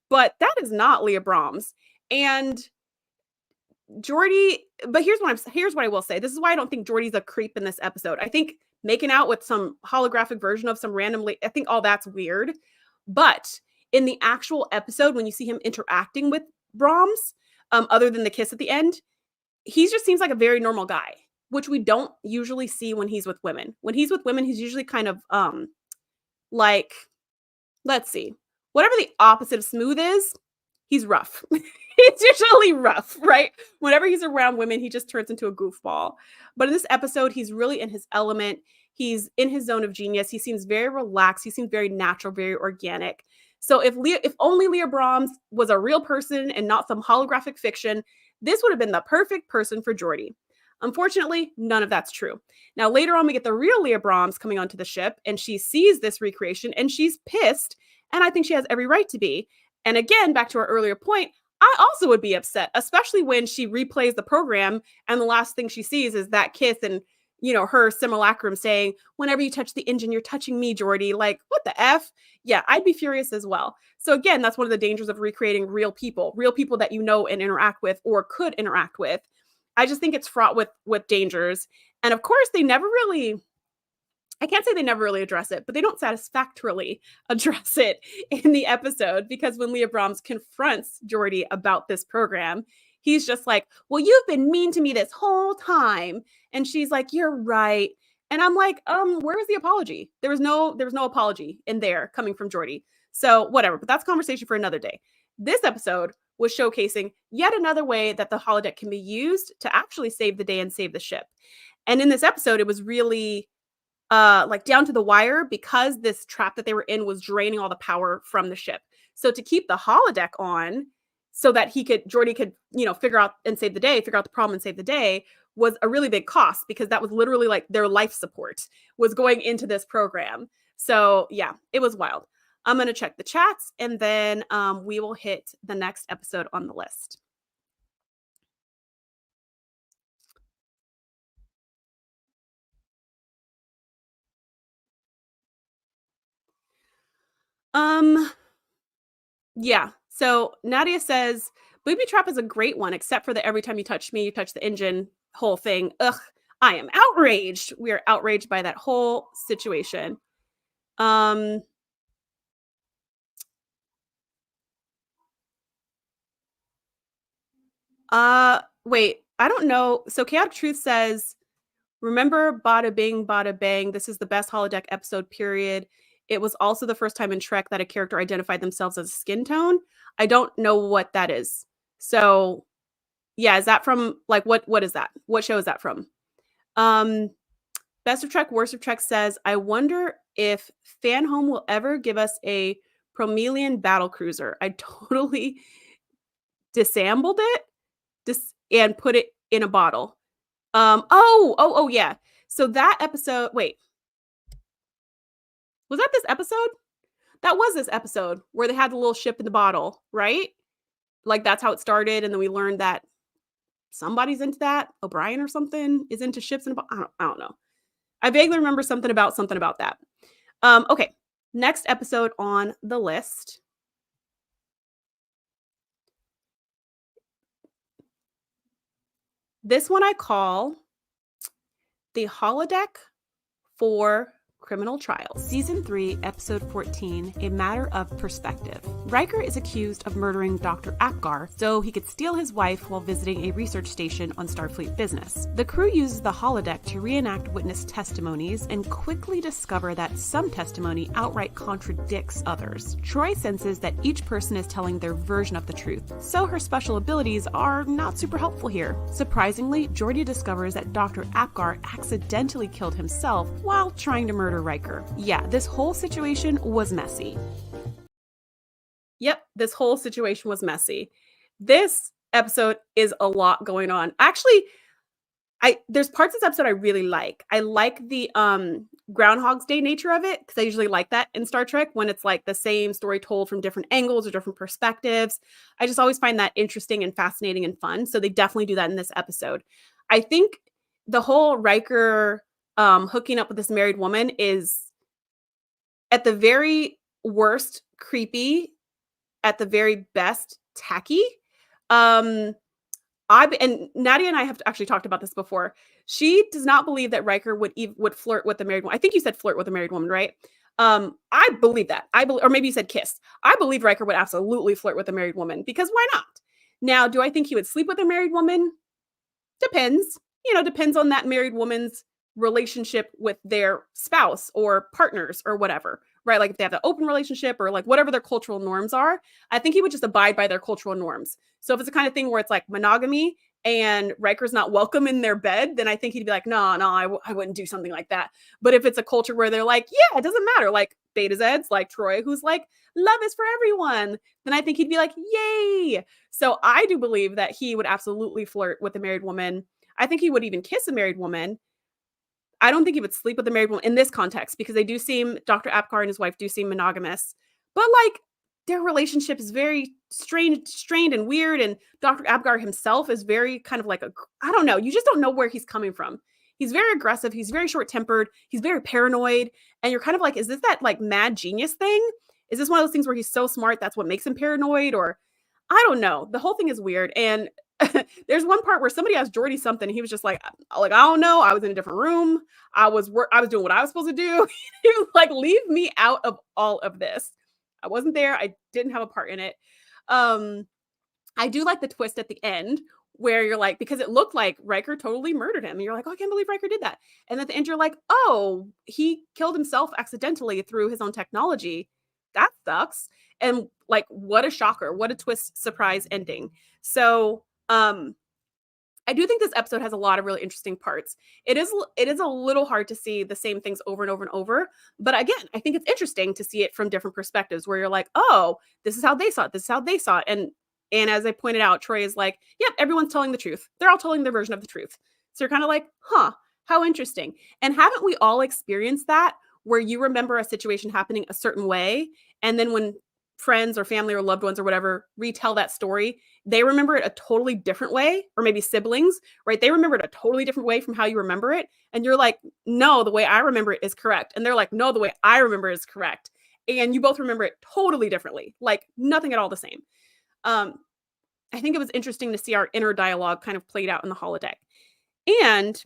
Speaker 1: but that is not Leah Brahms. And Geordi, but here's what I will say. This is why I don't think Geordi's a creep in this episode. I think making out with some holographic version of some randomly, I think all that's weird. But in the actual episode, when you see him interacting with Brahms, other than the kiss at the end, he just seems like a very normal guy, which we don't usually see when he's with women. When he's with women, he's usually kind of like, let's see, whatever the opposite of smooth is, he's rough. It's usually rough, right? Whenever he's around women, he just turns into a goofball. But in this episode, he's really in his element. He's in his zone of genius. He seems very relaxed. He seems very natural, very organic. So if only Leah Brahms was a real person and not some holographic fiction, this would have been the perfect person for Geordi. Unfortunately, none of that's true. Now, later on, we get the real Leah Brahms coming onto the ship, and she sees this recreation, and she's pissed, and I think she has every right to be. And again, back to our earlier point, I also would be upset, especially when she replays the program, and the last thing she sees is that kiss and, her simulacrum saying, whenever you touch the engine, you're touching me, Geordi. Like, what the F? Yeah, I'd be furious as well. So again, that's one of the dangers of recreating real people that you know and interact with or could interact with. I just think it's fraught with dangers. And of course, I can't say they never really address it, but they don't satisfactorily address it in the episode, because when Leah Brahms confronts Geordi about this program, he's just like, well, you've been mean to me this whole time. And she's like, you're right. And I'm like, where's the apology? There was no apology in there coming from Geordi. So whatever, but that's a conversation for another day. This episode was showcasing yet another way that the holodeck can be used to actually save the day and save the ship. And in this episode, it was really like down to the wire, because this trap that they were in was draining all the power from the ship. So to keep the holodeck on so that Geordi could, figure out the problem and save the day, was a really big cost, because that was literally like their life support was going into this program. So yeah, it was wild. I'm going to check the chats, and then we will hit the next episode on the list. Yeah. So Nadia says, booby trap is a great one, except for the every time you touch me, you touch the engine whole thing. Ugh, I am outraged. We are outraged by that whole situation. Um, Wait, I don't know. So Chaotic Truth says, remember Bada Bing, Bada Bang. This is the best holodeck episode, period. It was also the first time in Trek that a character identified themselves as a skin tone. I don't know what that is. So yeah, is that from like what is that? What show is that from? Um, Best of Trek, Worst of Trek says, I wonder if Fan Home will ever give us a Promelian battle cruiser. I totally disassembled it and put it in a bottle. Oh, yeah. So that episode, wait, was that this episode? That was this episode where they had the little ship in the bottle, right? Like that's how it started. And then we learned that somebody's into that. O'Brien or something is into ships in a bottle. I don't know. I vaguely remember something about that. Okay. Next episode on the list. This one I call the Holodeck for Criminal Trials. Season 3, Episode 14, A Matter of Perspective. Riker is accused of murdering Dr. Apgar so he could steal his wife while visiting a research station on Starfleet business. The crew uses the holodeck to reenact witness testimonies and quickly discover that some testimony outright contradicts others. Troy senses that each person is telling their version of the truth, so her special abilities are not super helpful here. Surprisingly, Geordi discovers that Dr. Apgar accidentally killed himself while trying to murder Riker. Yeah, this whole situation was messy. Yep, this whole situation was messy. This episode is a lot going on. Actually, there's parts of this episode I really like. I like the Groundhog's Day nature of it because I usually like that in Star Trek when it's like the same story told from different angles or different perspectives. I just always find that interesting and fascinating and fun. So they definitely do that in this episode. I think the whole Riker hooking up with this married woman is at the very worst creepy, at the very best tacky. And Nadia and I have actually talked about this before. She does not believe that Riker would flirt with the married woman. I think you said flirt with a married woman, right? I believe that. Or maybe you said kiss. I believe Riker would absolutely flirt with a married woman because why not? Now, do I think he would sleep with a married woman? Depends. Depends on that married woman's relationship with their spouse or partners or whatever, right? Like if they have an open relationship or like whatever their cultural norms are, I think he would just abide by their cultural norms. So if it's the kind of thing where it's like monogamy and Riker's not welcome in their bed, then I think he'd be like, no, I wouldn't do something like that. But if it's a culture where they're like, yeah, it doesn't matter, like Beta Zeds, like Troy, who's like, love is for everyone, then I think he'd be like, yay. So I do believe that he would absolutely flirt with a married woman. I think he would even kiss a married woman. I don't think he would sleep with a married woman in this context because Dr. Apgar and his wife do seem monogamous, but like their relationship is very strained and weird. And Dr. Apgar himself is very kind of like I don't know. You just don't know where he's coming from. He's very aggressive. He's very short tempered. He's very paranoid. And you're kind of like, is this that like mad genius thing? Is this one of those things where he's so smart that's what makes him paranoid? Or I don't know. The whole thing is weird. And there's one part where somebody asked Geordi something. And he was just like, I don't know. I was in a different room. I was doing what I was supposed to do. He was like, leave me out of all of this. I wasn't there. I didn't have a part in it. I do like the twist at the end where you're like, because it looked like Riker totally murdered him. And you're like, oh, I can't believe Riker did that. And at the end, you're like, oh, he killed himself accidentally through his own technology. That sucks. And like, what a shocker. What a twist, surprise ending. So I do think this episode has a lot of really interesting parts. It is a little hard to see the same things over and over and over. But again, I think it's interesting to see it from different perspectives where you're like, oh, this is how they saw it. This is how they saw it. And as I pointed out, Troy is like, yep, everyone's telling the truth. They're all telling their version of the truth. So you're kind of like, huh, how interesting. And haven't we all experienced that where you remember a situation happening a certain way, and then when friends or family or loved ones or whatever retell that story, they remember it a totally different way, or maybe siblings, right? They remember it a totally different way from how you remember it. And you're like, no, the way I remember it is correct. And they're like, no, the way I remember it is correct. And you both remember it totally differently, like nothing at all the same. I think it was interesting to see our inner dialogue kind of played out in the holodeck. And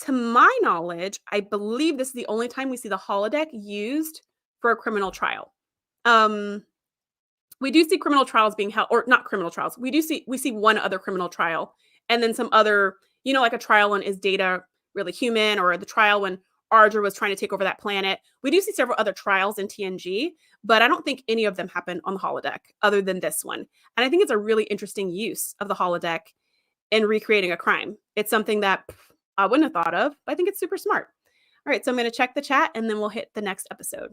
Speaker 1: to my knowledge, I believe this is the only time we see the holodeck used for a criminal trial. We do see criminal trials being held, or not criminal trials. We see one other criminal trial, and then some other, like a trial on is data really human, or the trial when Ardra was trying to take over that planet. We do see several other trials in TNG, but I don't think any of them happen on the holodeck other than this one. And I think it's a really interesting use of the holodeck in recreating a crime. It's something that I wouldn't have thought of, but I think it's super smart. All right, so I'm going to check the chat and then we'll hit the next episode.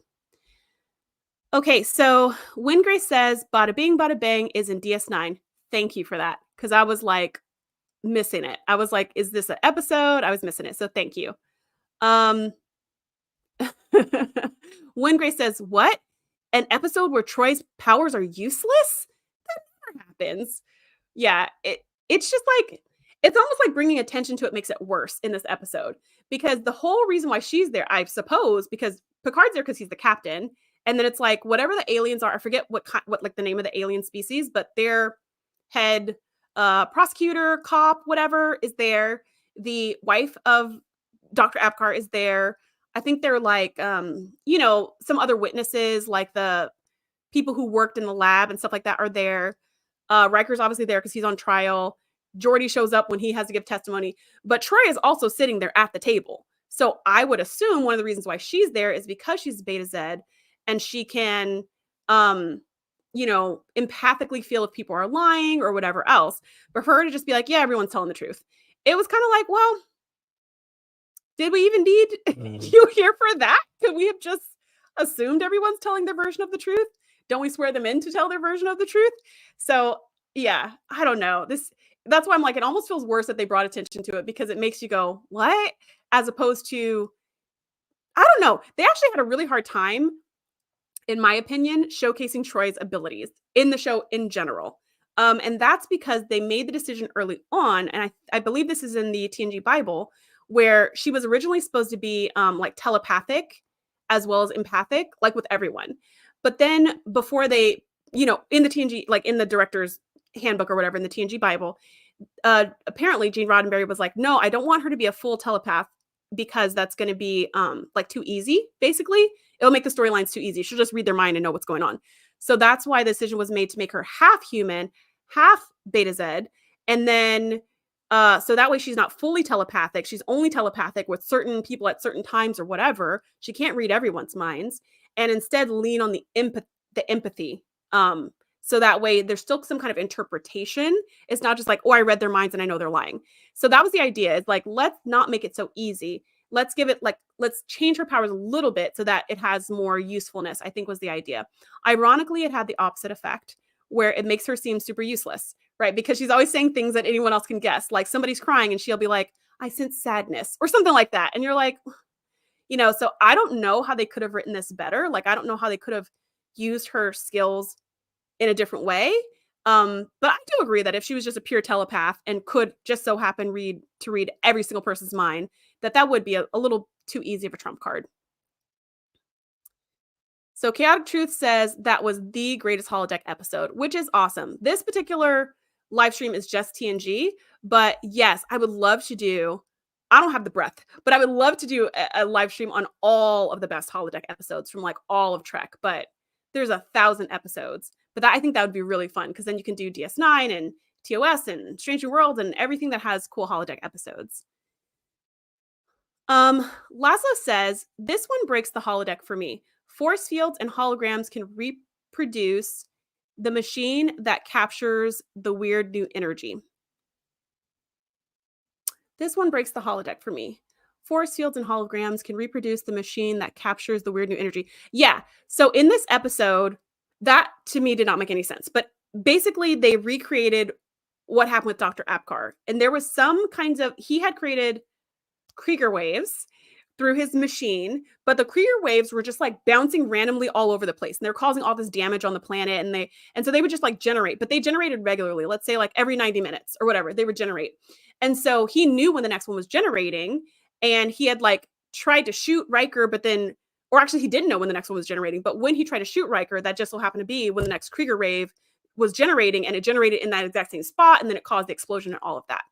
Speaker 1: Okay, so When Grace says bada bing, bada bang is in DS9. Thank you for that, because I was like missing it. I was like, is this an episode? I was missing it, so thank you. When Grace says, what? An episode where Troy's powers are useless? That never happens. Yeah, it's just like, it's almost like bringing attention to it makes it worse in this episode, because the whole reason why she's there, I suppose, because Picard's there because he's the captain. And then it's like, whatever the aliens are, I forget what like the name of the alien species, but their head prosecutor, cop, whatever is there. The wife of Dr. Apgar is there. I think they're like, some other witnesses, like the people who worked in the lab and stuff like that are there. Riker's obviously there because he's on trial. Geordi shows up when he has to give testimony. But Troy is also sitting there at the table. So I would assume one of the reasons why she's there is because she's Beta Z, and she can, empathically feel if people are lying or whatever else. But for her to just be like, yeah, everyone's telling the truth. It was kind of like, well, did we even need you here for that? Could we have just assumed everyone's telling their version of the truth? Don't we swear them in to tell their version of the truth? So yeah, I don't know. That's why I'm like, it almost feels worse that they brought attention to it, because it makes you go, what? As opposed to, I don't know. They actually had a really hard time, in my opinion, showcasing Troy's abilities in the show in general. And that's because they made the decision early on, and I believe this is in the TNG Bible, where she was originally supposed to be like telepathic as well as empathic, like with everyone. But then before they, in the TNG, like in the director's handbook or whatever, in the TNG Bible, apparently Gene Roddenberry was like, no, I don't want her to be a full telepath, because that's going to be like too easy. Basically, it'll make the storylines too easy. She'll just read their mind and know what's going on. So that's why the decision was made to make her half human, half Beta Z. And then, so that way she's not fully telepathic. She's only telepathic with certain people at certain times or whatever. She can't read everyone's minds, and instead lean on the empathy. So that way there's still some kind of interpretation. It's not just like, oh, I read their minds and I know they're lying. So that was the idea. It's like, let's not make it so easy. Let's give it, like, let's change her powers a little bit so that it has more usefulness, I think was the idea. Ironically, it had the opposite effect, where it makes her seem super useless, right? Because she's always saying things that anyone else can guess. Like somebody's crying and she'll be like, I sense sadness or something like that. And you're like, so I don't know how they could have written this better. Like, I don't know how they could have used her skills in a different way. But I do agree that if she was just a pure telepath and could just so happen read every single person's mind, that would be a little too easy of a trump card. So Chaotic Truth says that was the greatest holodeck episode, which is awesome. This particular live stream is just TNG, but yes, I would love to do, I don't have the breath, but I would love to do a live stream on all of the best holodeck episodes from like all of Trek, but there's 1,000 episodes. But I think that would be really fun, because then you can do DS9 and TOS and Strange New Worlds and everything that has cool holodeck episodes. Laszlo says, this one breaks the holodeck for me. Force fields and holograms can reproduce the machine that captures the weird new energy. This one breaks the holodeck for me. Force fields and holograms can reproduce the machine that captures the weird new energy. Yeah. So in this episode, that to me did not make any sense. But basically, they recreated what happened with Dr. Apgar. And there was some kinds of, he had created Krieger waves through his machine, but the Krieger waves were just like bouncing randomly all over the place. And they're causing all this damage on the planet. And so they would just like generate, but they generated regularly. Let's say like every 90 minutes or whatever, they would generate. And so he knew when the next one was generating, and he had like tried to shoot Riker, but then, or actually he didn't know when the next one was generating, but when he tried to shoot Riker, that just so happened to be when the next Krieger wave was generating, and it generated in that exact same spot. And then it caused the explosion and all of that.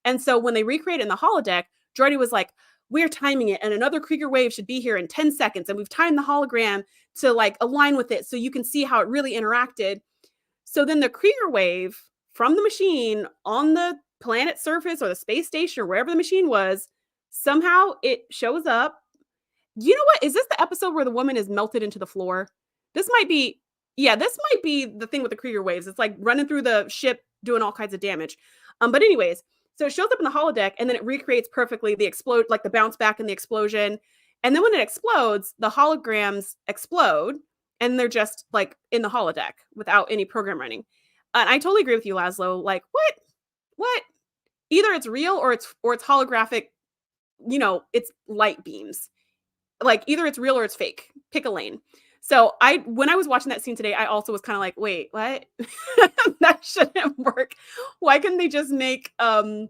Speaker 1: And so when they recreate it in the holodeck, Jordy was like, we're timing it, and another Krieger wave should be here in 10 seconds. And we've timed the hologram to like align with it so you can see how it really interacted. So then the Krieger wave from the machine on the planet surface or the space station or wherever the machine was, somehow it shows up. You know what? Is this the episode where the woman is melted into the floor? This might be, yeah, this might be the thing with the Krieger waves. It's like running through the ship, doing all kinds of damage. But anyways, so it shows up in the holodeck and then it recreates perfectly the explode, like the bounce back and the explosion. And then when it explodes, the holograms explode and they're just like in the holodeck without any program running. And I totally agree with you, Laszlo. Like, what? Either it's real or it's holographic, it's light beams. Like either it's real or it's fake. Pick a lane. So when I was watching that scene today, I also was kind of like, wait, what? That shouldn't work. Why couldn't they just make, I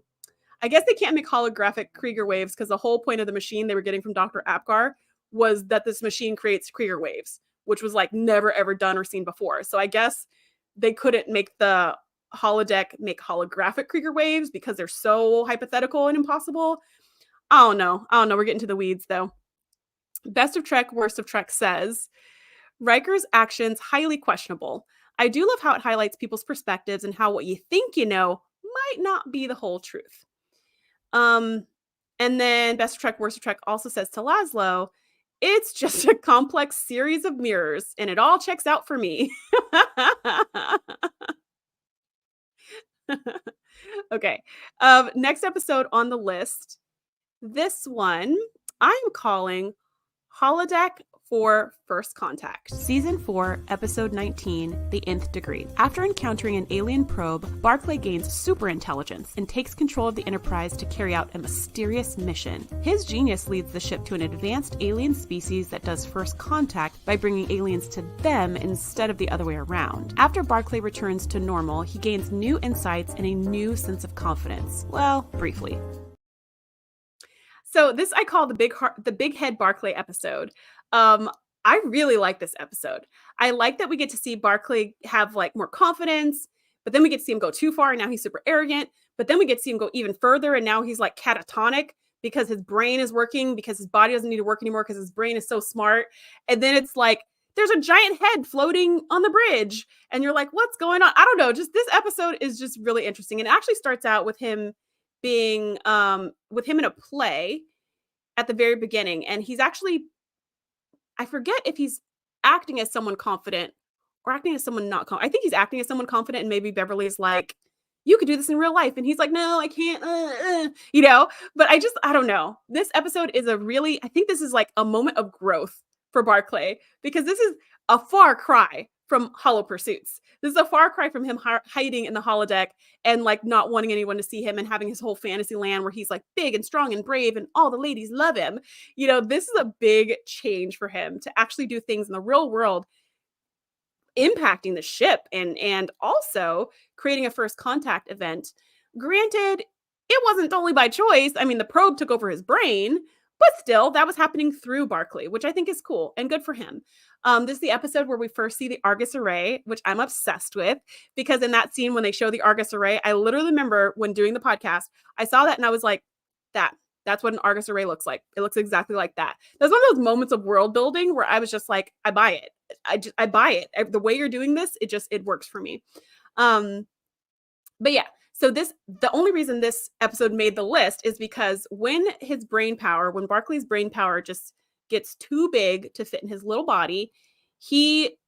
Speaker 1: guess they can't make holographic Krieger waves because the whole point of the machine they were getting from Dr. Apgar was that this machine creates Krieger waves, which was like never ever done or seen before. So I guess they couldn't make the holodeck make holographic Krieger waves because they're so hypothetical and impossible. I don't know. We're getting to the weeds though. Best of Trek, Worst of Trek says, Riker's actions highly questionable. I do love how it highlights people's perspectives and how what you think you know might not be the whole truth. And then Best of Trek, Worst of Trek also says to Laszlo, it's just a complex series of mirrors and it all checks out for me. Okay. Next episode on the list. This one I'm calling Holodeck for First Contact. Season 4, Episode 19, The Nth Degree. After encountering an alien probe, Barclay gains super intelligence and takes control of the Enterprise to carry out a mysterious mission. His genius leads the ship to an advanced alien species that does first contact by bringing aliens to them instead of the other way around. After Barclay returns to normal, he gains new insights and a new sense of confidence. Well, briefly. So this I call the big head Barclay episode. I really like this episode. I like that we get to see Barclay have like more confidence, but then we get to see him go too far and now he's super arrogant. But then we get to see him go even further and now he's like catatonic because his brain is working because his body doesn't need to work anymore because his brain is so smart. And then it's like there's a giant head floating on the bridge and you're like, what's going on? I don't know. Just this episode is just really interesting. And it actually starts out with him being with him in a play at the very beginning. And he's actually, I forget if he's acting as someone confident or acting as someone not confident. I think he's acting as someone confident and maybe Beverly's like, you could do this in real life. And he's like, no, I can't, but I don't know. This episode is I think this is like a moment of growth for Barclay because this is a far cry from Hollow Pursuits. This is a far cry from him hiding in the holodeck and like not wanting anyone to see him and having his whole fantasy land where he's like big and strong and brave and all the ladies love him. This is a big change for him to actually do things in the real world, impacting the ship and also creating a first contact event. Granted, it wasn't totally by choice. I mean, the probe took over his brain, but still that was happening through Barclay, which I think is cool and good for him. This is the episode where we first see the Argus Array, which I'm obsessed with because in that scene when they show the Argus Array, I literally remember when doing the podcast, I saw that and I was like, that's what an Argus Array looks like. It looks exactly like that. That's one of those moments of world building where I was just like, I buy it. I buy it. The way you're doing this, it works for me. But yeah, so the only reason this episode made the list is because when Barclay's brain power just gets too big to fit in his little body, he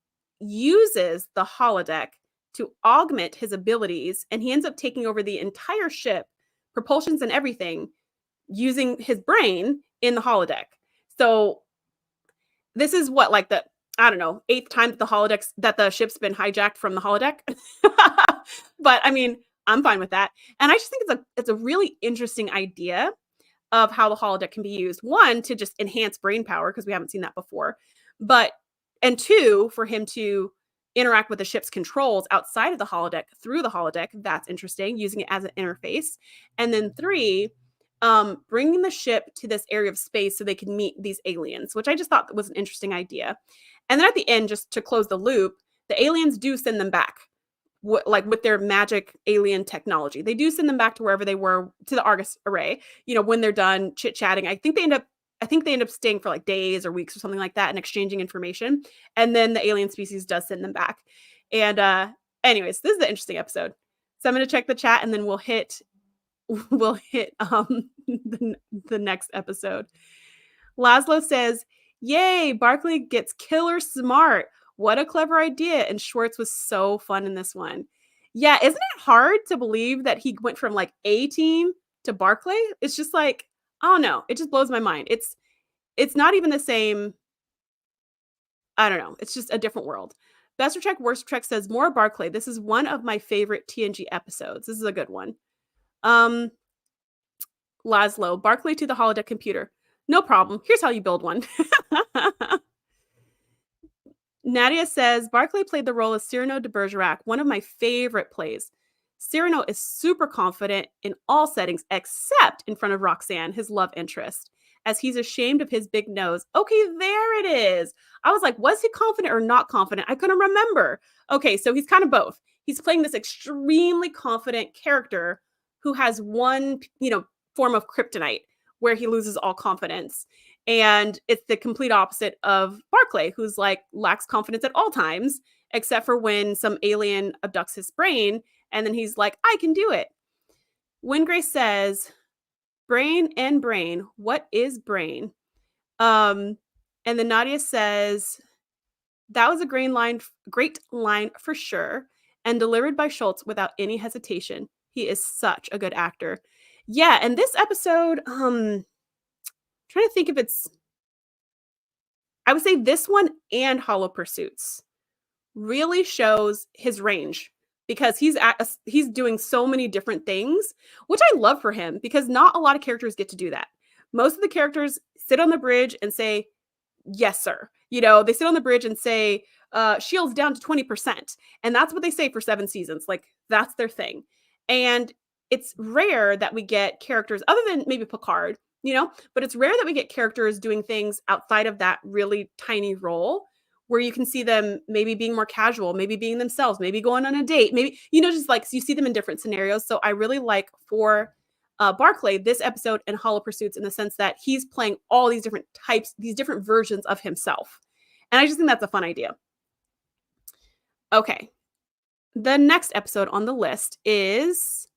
Speaker 1: uses the holodeck to augment his abilities and he ends up taking over the entire ship, propulsions and everything, using his brain in the holodeck. So this is what, like the, I don't know, 8th time that the ship's been hijacked from the holodeck. But I mean, I'm fine with that. And I just think it's a really interesting idea of how the holodeck can be used. One, to just enhance brain power, because we haven't seen that before. And two, for him to interact with the ship's controls outside of the holodeck through the holodeck. That's interesting, using it as an interface. And then 3, bringing the ship to this area of space so they can meet these aliens, which I just thought was an interesting idea. And then at the end, just to close the loop, the aliens do send them back like with their magic alien technology. They do send them back to wherever they were, to the Argus array, when they're done chit-chatting. I think they end up staying for like days or weeks or something like that and exchanging information. And then the alien species does send them back. And anyways, this is an interesting episode. So I'm going to check the chat and then we'll hit the next episode. Laszlo says, "Yay, Barclay gets killer smart. What a clever idea." And Schwartz was so fun in this one. Yeah, isn't it hard to believe that he went from like A team to Barclay? It's just like, I don't know. It just blows my mind. It's not even the same. I don't know. It's just a different world. Best of Trek, Worst of Trek says, "More Barclay. This is one of my favorite TNG episodes." This is a good one. Laszlo, "Barclay to the holodeck computer. No problem. Here's how you build one." Nadia says, "Barclay played the role of Cyrano de Bergerac, one of my favorite plays. Cyrano is super confident in all settings except in front of Roxanne, his love interest, as he's ashamed of his big nose." Okay, there it is. I was like, was he confident or not confident? I couldn't remember. Okay, so he's kind of both. He's playing this extremely confident character who has one, form of kryptonite where he loses all confidence. And it's the complete opposite of Barclay, who's like lacks confidence at all times, except for when some alien abducts his brain. And then he's like, I can do it. Wingrace says, "Brain and brain. What is brain?" And then Nadia says, "That was a great line for sure. And delivered by Schultz without any hesitation. He is such a good actor." Yeah, and this episode, trying to think if I would say this one and Hollow Pursuits really shows his range because he's doing so many different things, which I love for him because not a lot of characters get to do that. Most of the characters sit on the bridge and say, "Yes, sir." They sit on the bridge and say, "Shields down to 20%." And that's what they say for 7 seasons. Like, that's their thing. And it's rare that we get characters, other than maybe Picard, but it's rare that we get characters doing things outside of that really tiny role where you can see them maybe being more casual, maybe being themselves, maybe going on a date, maybe, just like, so you see them in different scenarios. So I really like for Barclay this episode and Hollow Pursuits in the sense that he's playing all these different types, these different versions of himself. And I just think that's a fun idea. Okay. The next episode on the list is,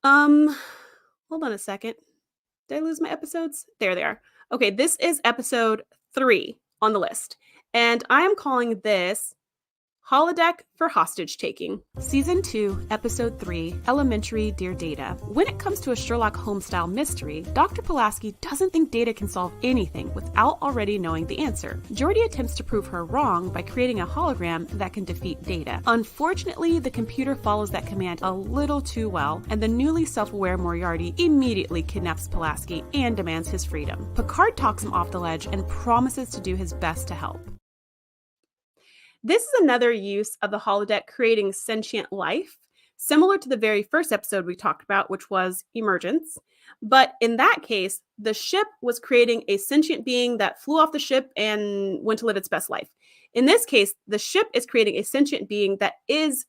Speaker 1: hold on a second. Did I lose my episodes? There they are. Okay, this is episode 3 on the list. And I am calling this Holodeck for Hostage Taking. Season 2, Episode 3, Elementary Dear Data. When it comes to a Sherlock Holmes-style mystery, Dr. Pulaski doesn't think Data can solve anything without already knowing the answer. Geordi attempts to prove her wrong by creating a hologram that can defeat Data. Unfortunately, the computer follows that command a little too well, and the newly self-aware Moriarty immediately kidnaps Pulaski and demands his freedom. Picard talks him off the ledge and promises to do his best to help. This is another use of the holodeck creating sentient life, similar to the very first episode we talked about, which was Emergence. But in that case, the ship was creating a sentient being that flew off the ship and went to live its best life. In this case, the ship is creating a sentient being that is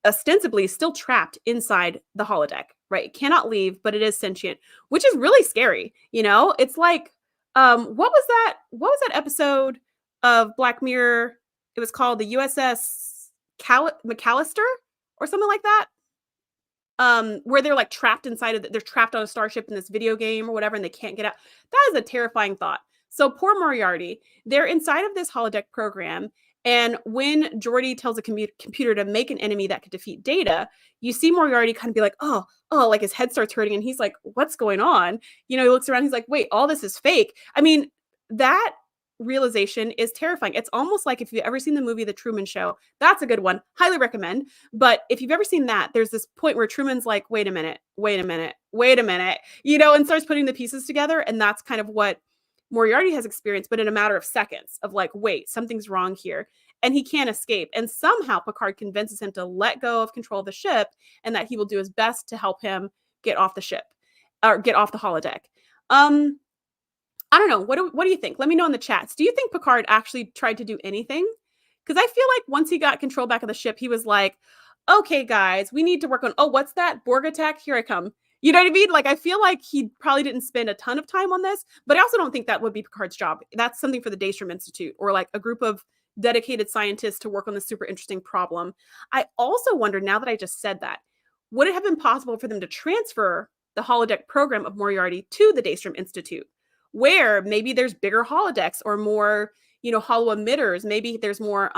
Speaker 1: ostensibly still trapped inside the holodeck, right? It cannot leave, but it is sentient, which is really scary. It's like, what was that episode of Black Mirror? It was called the USS McAllister or something like that. Where they're like trapped they're trapped on a starship in this video game or whatever, and they can't get out. That is a terrifying thought. So poor Moriarty, they're inside of this holodeck program. And when Geordi tells a computer to make an enemy that could defeat Data, you see Moriarty kind of be like, oh, like his head starts hurting. And he's like, what's going on? He looks around. He's like, wait, all this is fake. I mean, that realization is terrifying. It's almost like if you've ever seen the movie The Truman Show, that's a good one. Highly recommend. But if you've ever seen that, there's this point where Truman's like, wait a minute, and starts putting the pieces together. And that's kind of what Moriarty has experienced, but in a matter of seconds of like, wait, something's wrong here. And he can't escape. And somehow Picard convinces him to let go of control of the ship and that he will do his best to help him get off the ship or get off the holodeck. I don't know. What do you think? Let me know in the chats. Do you think Picard actually tried to do anything? Because I feel like once he got control back of the ship, he was like, okay, guys, we need to work on, oh, what's that? Borg attack? Here I come. You know what I mean? Like, I feel like he probably didn't spend a ton of time on this, but I also don't think that would be Picard's job. That's something for the Daystrom Institute or like a group of dedicated scientists to work on this super interesting problem. I also wonder, now that I just said that, would it have been possible for them to transfer the holodeck program of Moriarty to the Daystrom Institute, where maybe there's bigger holodecks or more, holo emitters? Maybe there's more,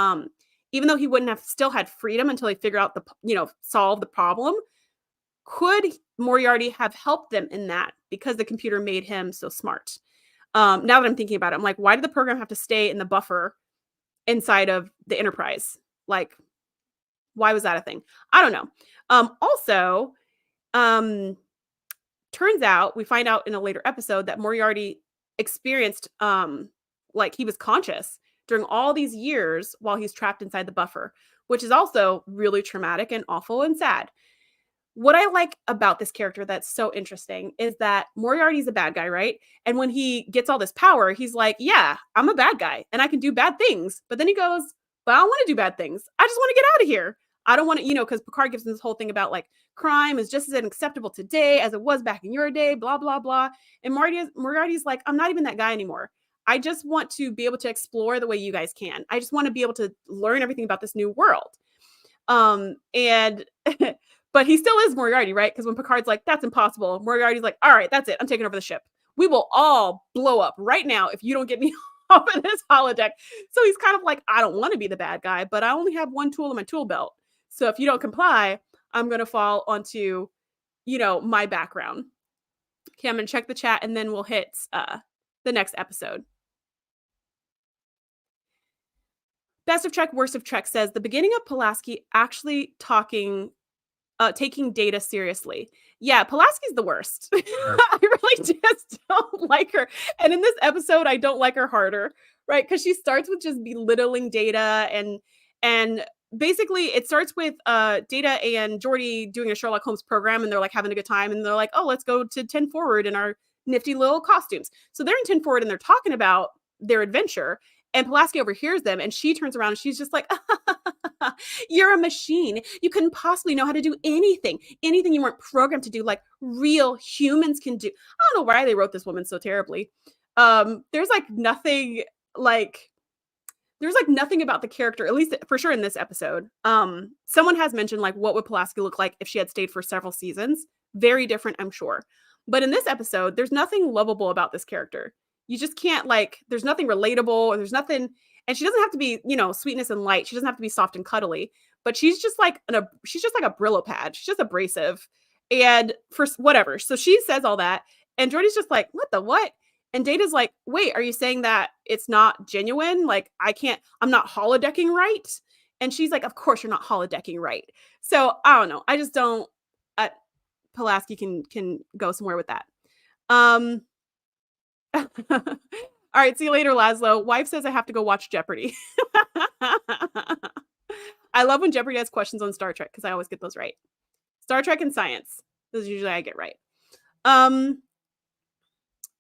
Speaker 1: even though he wouldn't have still had freedom until he figured out solve the problem. Could Moriarty have helped them in that because the computer made him so smart? Now that I'm thinking about it, I'm like, why did the program have to stay in the buffer inside of the Enterprise? Like, why was that a thing? I don't know. Also, turns out, we find out in a later episode that Moriarty experienced, like he was conscious during all these years while he's trapped inside the buffer, which is also really traumatic and awful and sad. What I like about this character that's so interesting is that Moriarty's a bad guy, right? And when he gets all this power, he's like, yeah, I'm a bad guy and I can do bad things. But then he goes, but I don't want to do bad things. I just want to get out of here. I don't want to, because Picard gives him this whole thing about like crime is just as unacceptable today as it was back in your day, blah, blah, blah. And Moriarty's like, I'm not even that guy anymore. I just want to be able to explore the way you guys can. I just want to be able to learn everything about this new world. And but he still is Moriarty, right? Because when Picard's like, that's impossible, Moriarty's like, all right, that's it. I'm taking over the ship. We will all blow up right now if you don't get me off of this holodeck. So he's kind of like, I don't want to be the bad guy, but I only have one tool in my tool belt. So if you don't comply, I'm going to fall onto, my background. Okay, I'm going to check the chat and then we'll hit the next episode. Best of Trek, Worst of Trek says, the beginning of Pulaski actually taking Data seriously. Yeah, Pulaski's the worst. I really just don't like her. And in this episode, I don't like her harder, right? Because she starts with just belittling Data, and basically it starts with Data and Geordi doing a Sherlock Holmes program, and they're like having a good time, and they're like, oh, let's go to 10 Forward in our nifty little costumes. So they're in 10 Forward and they're talking about their adventure. And Pulaski overhears them and she turns around and she's just like, you're a machine. You couldn't possibly know how to do anything you weren't programmed to do, like real humans can do. I don't know why they wrote this woman so terribly. There's nothing about the character, at least for sure in this episode. Someone has mentioned like, what would Pulaski look like if she had stayed for several seasons? Very different, I'm sure. But in this episode, there's nothing lovable about this character. You just can't there's nothing relatable, or there's nothing, and she doesn't have to be, sweetness and light. She doesn't have to be soft and cuddly, but she's just like a Brillo pad. She's just abrasive and for whatever. So she says all that. And Jordy's just like, what the what? And Data's like, wait, are you saying that it's not genuine? Like, I'm not holodecking right. And she's like, of course you're not holodecking right. So I don't know. I just don't, Pulaski can go somewhere with that. All right, see you later, Laszlo. Wife says I have to go watch Jeopardy. I love when Jeopardy has questions on Star Trek because I always get those right. Star Trek and science. Those usually I get right.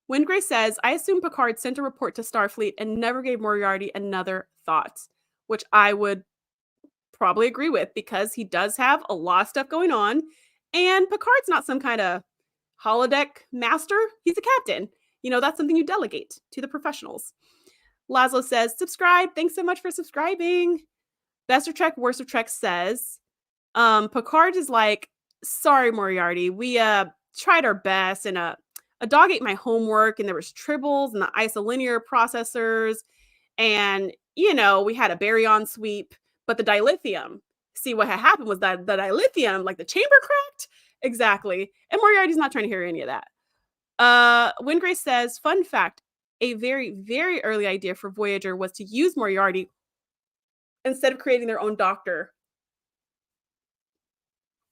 Speaker 1: Windgray says, I assume Picard sent a report to Starfleet and never gave Moriarty another thought, which I would probably agree with because he does have a lot of stuff going on. And Picard's not some kind of holodeck master. He's a captain. That's something you delegate to the professionals. Laszlo says, subscribe. Thanks so much for subscribing. Best of Trek, Worst of Trek says, Picard is like, sorry, Moriarty. We tried our best, and a dog ate my homework, and there was tribbles and the isolinear processors, and, we had a baryon sweep, but the dilithium. See, what had happened was that the dilithium, like the chamber cracked. Exactly. And Moriarty's not trying to hear any of that. Windgrace says, fun fact, a very, very early idea for Voyager was to use Moriarty instead of creating their own doctor.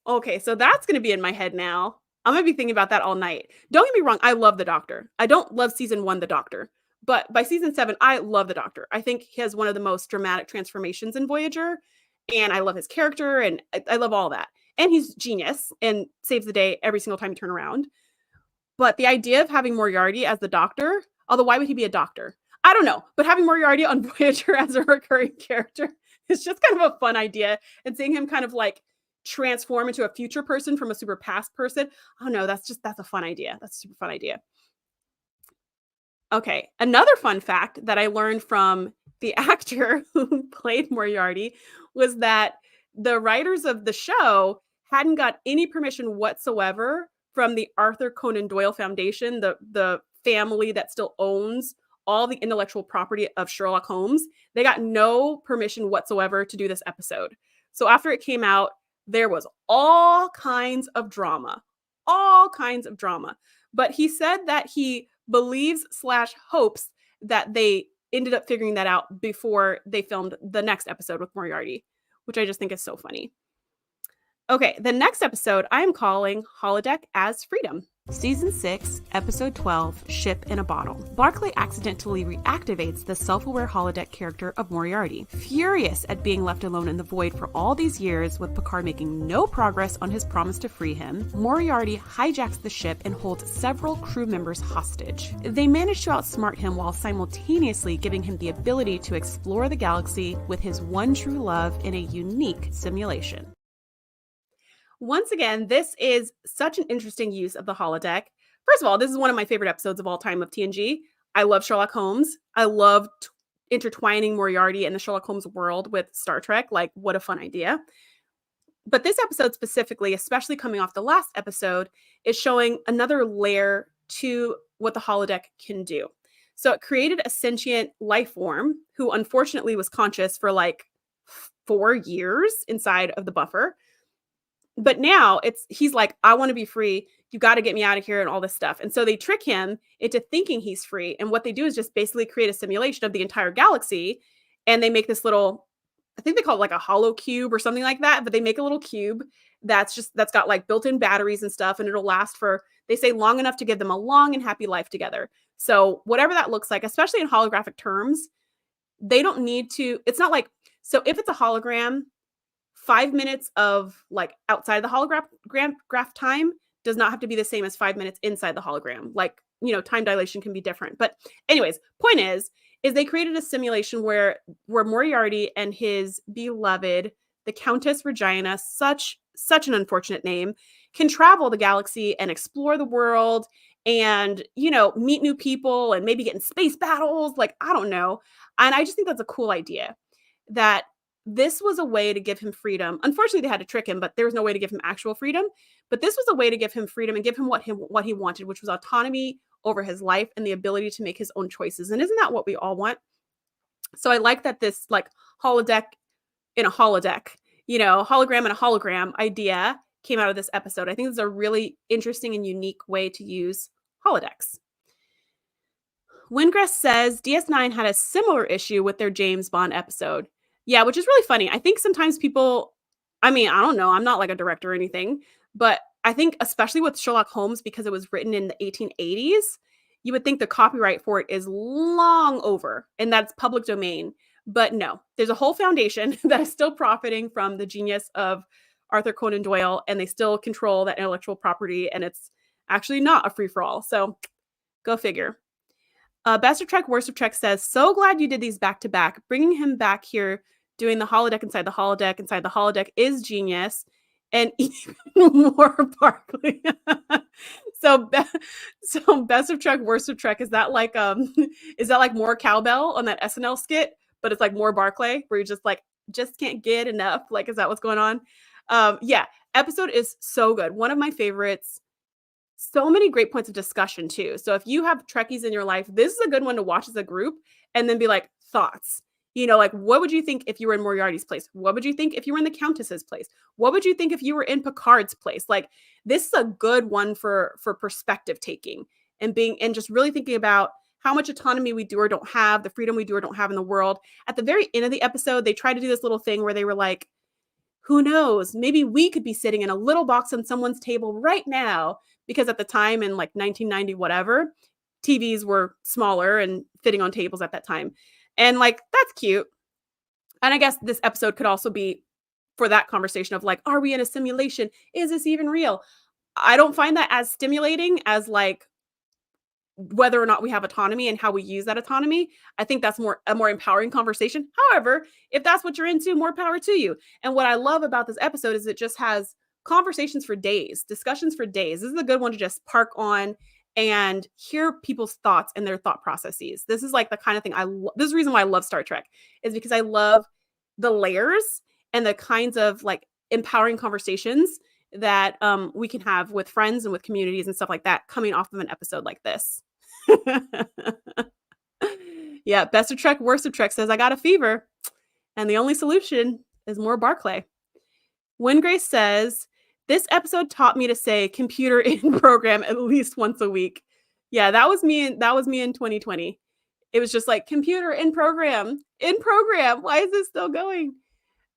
Speaker 1: Okay, so that's going to be in my head now. I'm going to be thinking about that all night. Don't get me wrong, I love the Doctor. I don't love season 1, the Doctor. But by season 7, I love the Doctor. I think he has one of the most dramatic transformations in Voyager. And I love his character, and I love all that. And he's genius and saves the day every single time you turn around. But the idea of having Moriarty as the Doctor, although why would he be a doctor? I don't know. But having Moriarty on Voyager as a recurring character It's just kind of a fun idea. And seeing him kind of like transform into a future person from a super past person. Oh no, that's a fun idea. That's a super fun idea. Okay, another fun fact that I learned from the actor who played Moriarty was that the writers of the show hadn't got any permission whatsoever from the Arthur Conan Doyle Foundation, the family that still owns all the intellectual property of Sherlock Holmes. They got no permission whatsoever to do this episode. So after it came out, there was all kinds of drama, all kinds of drama. But he said that he believes slash hopes that they ended up figuring that out before they filmed the next episode with Moriarty, which I just think is so funny. Okay, the next episode I am calling Holodeck As Freedom. Season 6, Episode 12, Ship in a Bottle. Barclay accidentally reactivates the self-aware holodeck character of Moriarty. Furious at being left alone in the void for all these years, with Picard making no progress on his promise to free him, Moriarty hijacks the ship and holds several crew members hostage. They manage to outsmart him while simultaneously giving him the ability to explore the galaxy with his one true love in a unique simulation. Once again, this is such an interesting use of the holodeck. First of all, this is one of my favorite episodes of all time of TNG. I love Sherlock Holmes. I love intertwining Moriarty and the Sherlock Holmes world with Star Trek. Like, what a fun idea. But this episode specifically, especially coming off the last episode, is showing another layer to what the holodeck can do. So it created a sentient life form who unfortunately was conscious for like 4 years inside of the buffer. But now he's like, I want to be free. You got to get me out of here and all this stuff. And so they trick him into thinking he's free. And what they do is just basically create a simulation of the entire galaxy. And they make this little, I think they call it like a hollow cube or something like that. But they make a little cube that's got like built-in batteries and stuff. And it'll last for, they say, long enough to give them a long and happy life together. So whatever that looks like, especially in holographic terms, they don't need to, it's not like, so if it's a hologram, 5 minutes of like outside the holograph time does not have to be the same as 5 minutes inside the hologram. Like, time dilation can be different. But anyways, point is they created a simulation where Moriarty and his beloved, the Countess Regina, such an unfortunate name, can travel the galaxy and explore the world and, meet new people and maybe get in space battles. Like, I don't know. And I just think that's a cool idea that this was a way to give him freedom. Unfortunately, they had to trick him, but there was no way to give him actual freedom. But this was a way to give him freedom and give him what he wanted, which was autonomy over his life and the ability to make his own choices. And isn't that what we all want? So I like that this like holodeck in a holodeck, hologram in a hologram idea came out of this episode. I think this is a really interesting and unique way to use holodecks. Wingress says DS9 had a similar issue with their James Bond episode. Yeah, which is really funny. I think sometimes people, I don't know, I'm not like a director or anything, but I think especially with Sherlock Holmes, because it was written in the 1880s, you would think the copyright for it is long over and that's public domain. But no, there's a whole foundation that is still profiting from the genius of Arthur Conan Doyle, and they still control that intellectual property, and it's actually not a free-for-all. So go figure. Best of Trek, Worst of Trek says, so glad you did these back to back. Bringing him back here, doing the holodeck inside the holodeck is genius. And even more Barclay. So Best of Trek, Worst of Trek, is that like more cowbell on that SNL skit, but it's like more Barclay, where you just can't get enough? Like, is that what's going on? Yeah, episode is so good. One of my favorites. So many great points of discussion too. So if you have Trekkies in your life, this is a good one to watch as a group and then be like, thoughts. Like, what would you think if you were in Moriarty's place? What would you think if you were in the Countess's place? What would you think if you were in Picard's place? Like, this is a good one for perspective taking and just really thinking about how much autonomy we do or don't have, the freedom we do or don't have in the world. At the very end of the episode, they tried to do this little thing where they were like, who knows? Maybe we could be sitting in a little box on someone's table right now, because at the time in like 1990, whatever, TVs were smaller and fitting on tables at that time. And like, that's cute. And I guess this episode could also be for that conversation of like, are we in a simulation? Is this even real? I don't find that as stimulating as like whether or not we have autonomy and how we use that autonomy. I think that's a more empowering conversation. However, if that's what you're into, more power to you. And what I love about this episode is it just has conversations for days, discussions for days. This is a good one to just park on and hear people's thoughts and their thought processes. This is like the kind of thing this is the reason why I love Star Trek, is because I love the layers and the kinds of like empowering conversations that we can have with friends and with communities and stuff like that coming off of an episode like this. Yeah, best of Trek, worst of Trek says, I got a fever. And the only solution is more Barclay. Wingrace says, this episode taught me to say computer in program at least once a week. Yeah, that was me in 2020. It was just like computer in program. Why is this still going?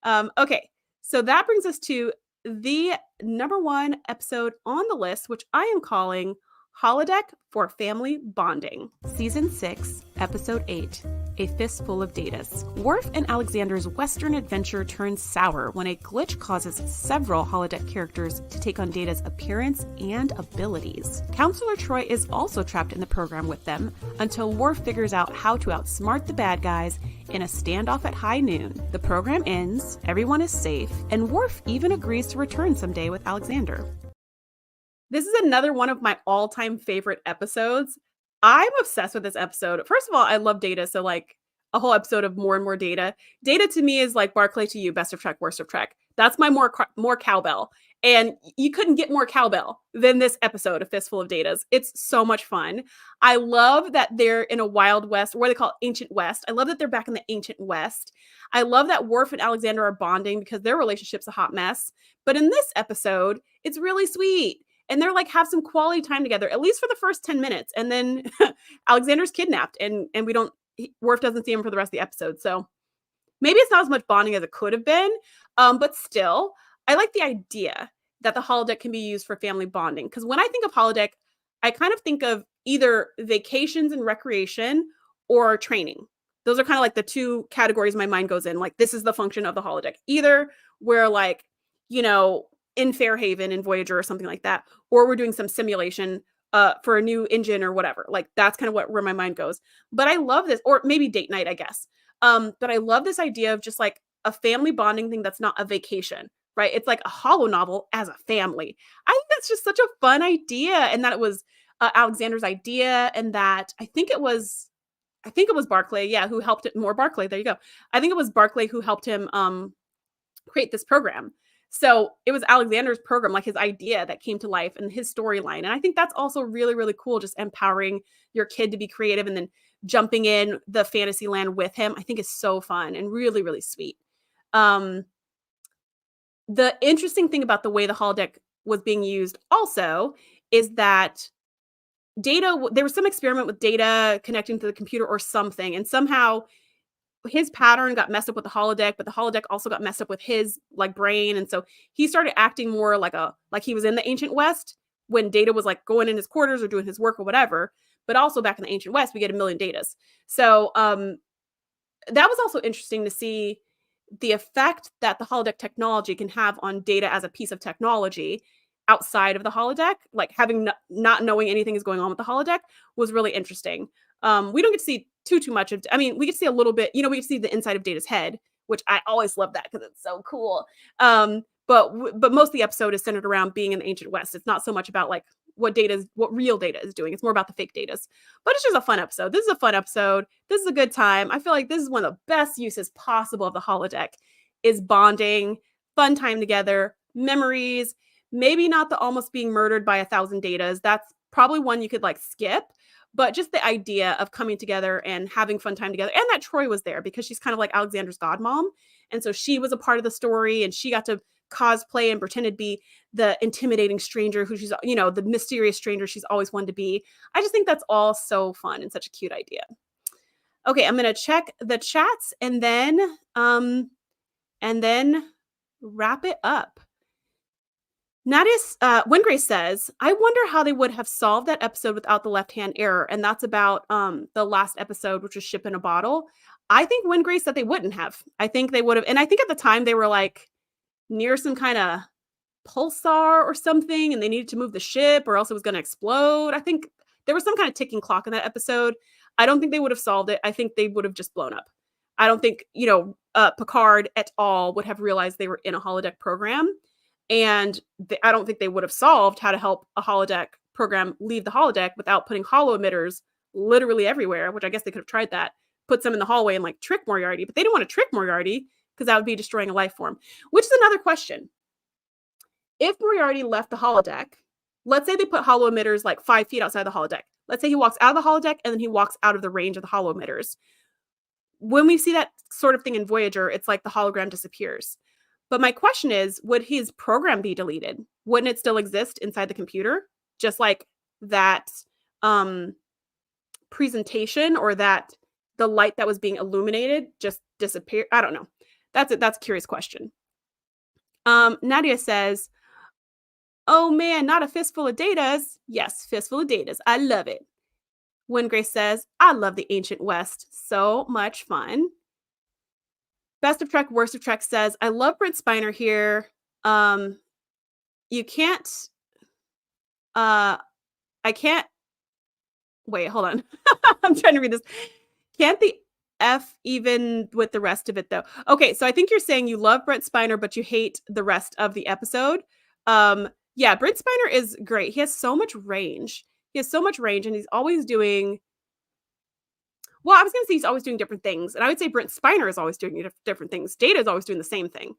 Speaker 1: Okay, so that brings us to the number one episode on the list, which I am calling Holodeck for Family Bonding. Season 6, Episode 8, A Fistful of Datas. Worf and Alexander's Western adventure turns sour when a glitch causes several holodeck characters to take on Data's appearance and abilities. Counselor Troi is also trapped in the program with them until Worf figures out how to outsmart the bad guys in a standoff at high noon. The program ends, everyone is safe, and Worf even agrees to return someday with Alexander. This is another one of my all-time favorite episodes. I'm obsessed with this episode. First of all, I love Data, so like a whole episode of more and more Data. Data to me is like Barclay to you, best of Trek, worst of Trek. That's my more cowbell. And you couldn't get more cowbell than this episode, A Fistful of Datas. It's so much fun. I love that they're in a Wild West, or what they call Ancient West. I love that they're back in the Ancient West. I love that Worf and Alexander are bonding because their relationship's a hot mess. But in this episode, it's really sweet. And they're like, have some quality time together, at least for the first 10 minutes. And then Alexander's kidnapped and Worf doesn't see him for the rest of the episode. So maybe it's not as much bonding as it could have been. But still, I like the idea that the holodeck can be used for family bonding. Because when I think of holodeck, I kind of think of either vacations and recreation or training. Those are kind of like the two categories my mind goes in. Like, this is the function of the holodeck. Either we're like, in Fairhaven in Voyager or something like that, or we're doing some simulation for a new engine or whatever. Like, that's kind of where my mind goes. But I love this, or maybe date night, I guess. But I love this idea of just like a family bonding thing that's not a vacation, right? It's like a holo novel as a family. I think that's just such a fun idea, and that it was Alexander's idea, and that I think it was Barclay, who helped it. More Barclay, there you go. I think it was Barclay who helped him create this program. So it was Alexander's program, like his idea, that came to life, and his storyline. And I think that's also really, really cool, just empowering your kid to be creative and then jumping in the fantasy land with him. I think is so fun and really, really sweet. The interesting thing about the way the holodeck was being used also is that there was some experiment with Data connecting to the computer or something, and somehow his pattern got messed up with the holodeck, but the holodeck also got messed up with his like brain. And so he started acting more like he was in the Ancient West when Data was like going in his quarters or doing his work or whatever. But also back in the Ancient West, we get a million Datas. So that was also interesting to see the effect that the holodeck technology can have on Data as a piece of technology outside of the holodeck. Like, having not knowing anything is going on with the holodeck was really interesting. We don't get to see too much of, we get to see a little bit, we get to see the inside of Data's head, which I always love that because it's so cool. But most of the episode is centered around being in the Ancient West. It's not so much about like what real Data is doing. It's more about the fake Datas. But it's just a fun episode. This is a fun episode. This is a good time. I feel like this is one of the best uses possible of the holodeck, is bonding, fun time together, memories, maybe not the almost being murdered by 1,000 Datas. That's probably one you could like skip. But just the idea of coming together and having fun time together, and that Troi was there because she's kind of like Alexander's godmom. And so she was a part of the story, and she got to cosplay and pretend to be the intimidating stranger who she's, the mysterious stranger she's always wanted to be. I just think that's all so fun and such a cute idea. Okay, I'm going to check the chats and then wrap it up. Wingrace says, I wonder how they would have solved that episode without the left-hand error. And that's about the last episode, which was Ship in a Bottle. I think Wingrace said they wouldn't have. I think they would have. And I think at the time they were like near some kind of pulsar or something, and they needed to move the ship or else it was going to explode. I think There was some kind of ticking clock in that episode. I don't think they would have solved it. I think they would have just blown up. I don't think, Picard et al. Would have realized they were in a holodeck program. And I don't think they would have solved how to help a holodeck program leave the holodeck without putting holo emitters literally everywhere, which I guess they could have tried that, put some in the hallway and like trick Moriarty, but they didn't want to trick Moriarty because that would be destroying a life form, which is another question. If Moriarty left the holodeck, let's say they put holo emitters like 5 feet outside the holodeck. Let's say he walks out of the holodeck and then he walks out of the range of the holo emitters. When we see that sort of thing in Voyager, it's like the hologram disappears. But my question is, would his program be deleted? Wouldn't it still exist inside the computer? Just like that presentation or that the light that was being illuminated just disappeared? I don't know. That's a curious question. Nadia says, oh man, not a fistful of datas. Yes, fistful of datas. I love it. When Grace says, I love the Ancient West. So much fun. Best of Trek, Worst of Trek says, I love Brent Spiner here. You can't, I can't, wait, hold on. I'm trying to read this. Can't the F even with the rest of it though? Okay, so I think you're saying you love Brent Spiner, but you hate the rest of the episode. Yeah, Brent Spiner is great. He has so much range. And he's always doing, well, I was going to say he's always doing different things. And I would say Brent Spiner is always doing different things. Data is always doing the same thing.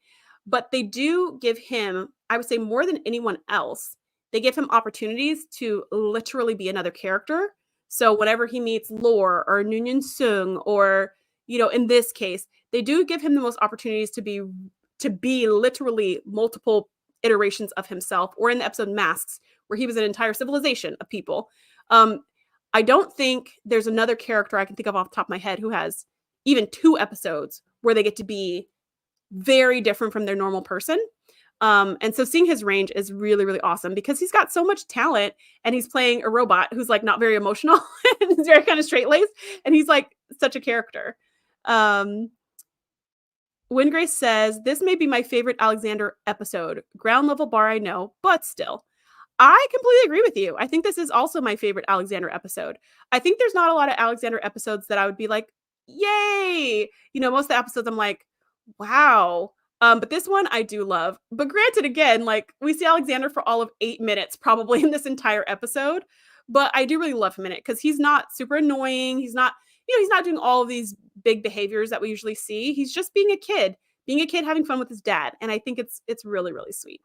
Speaker 1: But they do give him, I would say more than anyone else, they give him opportunities to literally be another character. So whenever he meets Lore or Noonien Sung, or, in this case, they do give him the most opportunities to be literally multiple iterations of himself, or in the episode Masks, where he was an entire civilization of people. I don't think there's another character I can think of off the top of my head who has even 2 episodes where they get to be very different from their normal person. And so seeing his range is really, really awesome because he's got so much talent and he's playing a robot who's like not very emotional and is very kind of straight-laced. And he's like such a character. When Grace says, this may be my favorite Alexander episode. Ground level bar, I know, but still. I completely agree with you. I think this is also my favorite Alexander episode. I think there's not a lot of Alexander episodes that I would be like, yay! Most of the episodes I'm like, wow. But this one I do love. But granted, again, like we see Alexander for all of 8 minutes probably in this entire episode. But I do really love him in it because he's not super annoying. He's not, he's not doing all of these big behaviors that we usually see. He's just being a kid having fun with his dad. And I think it's really, really sweet.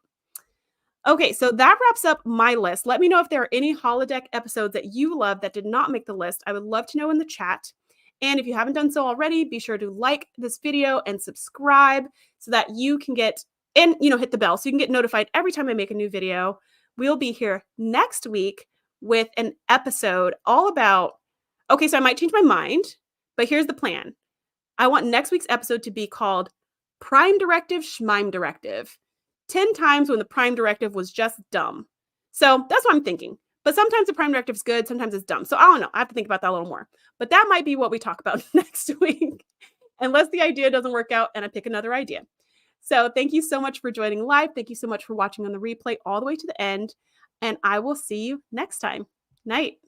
Speaker 1: Okay, so that wraps up my list. Let me know if there are any holodeck episodes that you love that did not make the list. I would love to know in the chat. And if you haven't done so already, be sure to like this video and subscribe so that you can get, and hit the bell so you can get notified every time I make a new video. We'll be here next week with an episode all about, okay, so I might change my mind, but here's the plan. I want next week's episode to be called Prime Directive, Schmime Directive. 10 times when the Prime Directive was just dumb. So that's what I'm thinking. But sometimes the Prime Directive is good, sometimes it's dumb. So I don't know. I have to think about that a little more. But that might be what we talk about next week, unless the idea doesn't work out and I pick another idea. So thank you so much for joining live. Thank you so much for watching on the replay all the way to the end. And I will see you next time. Night.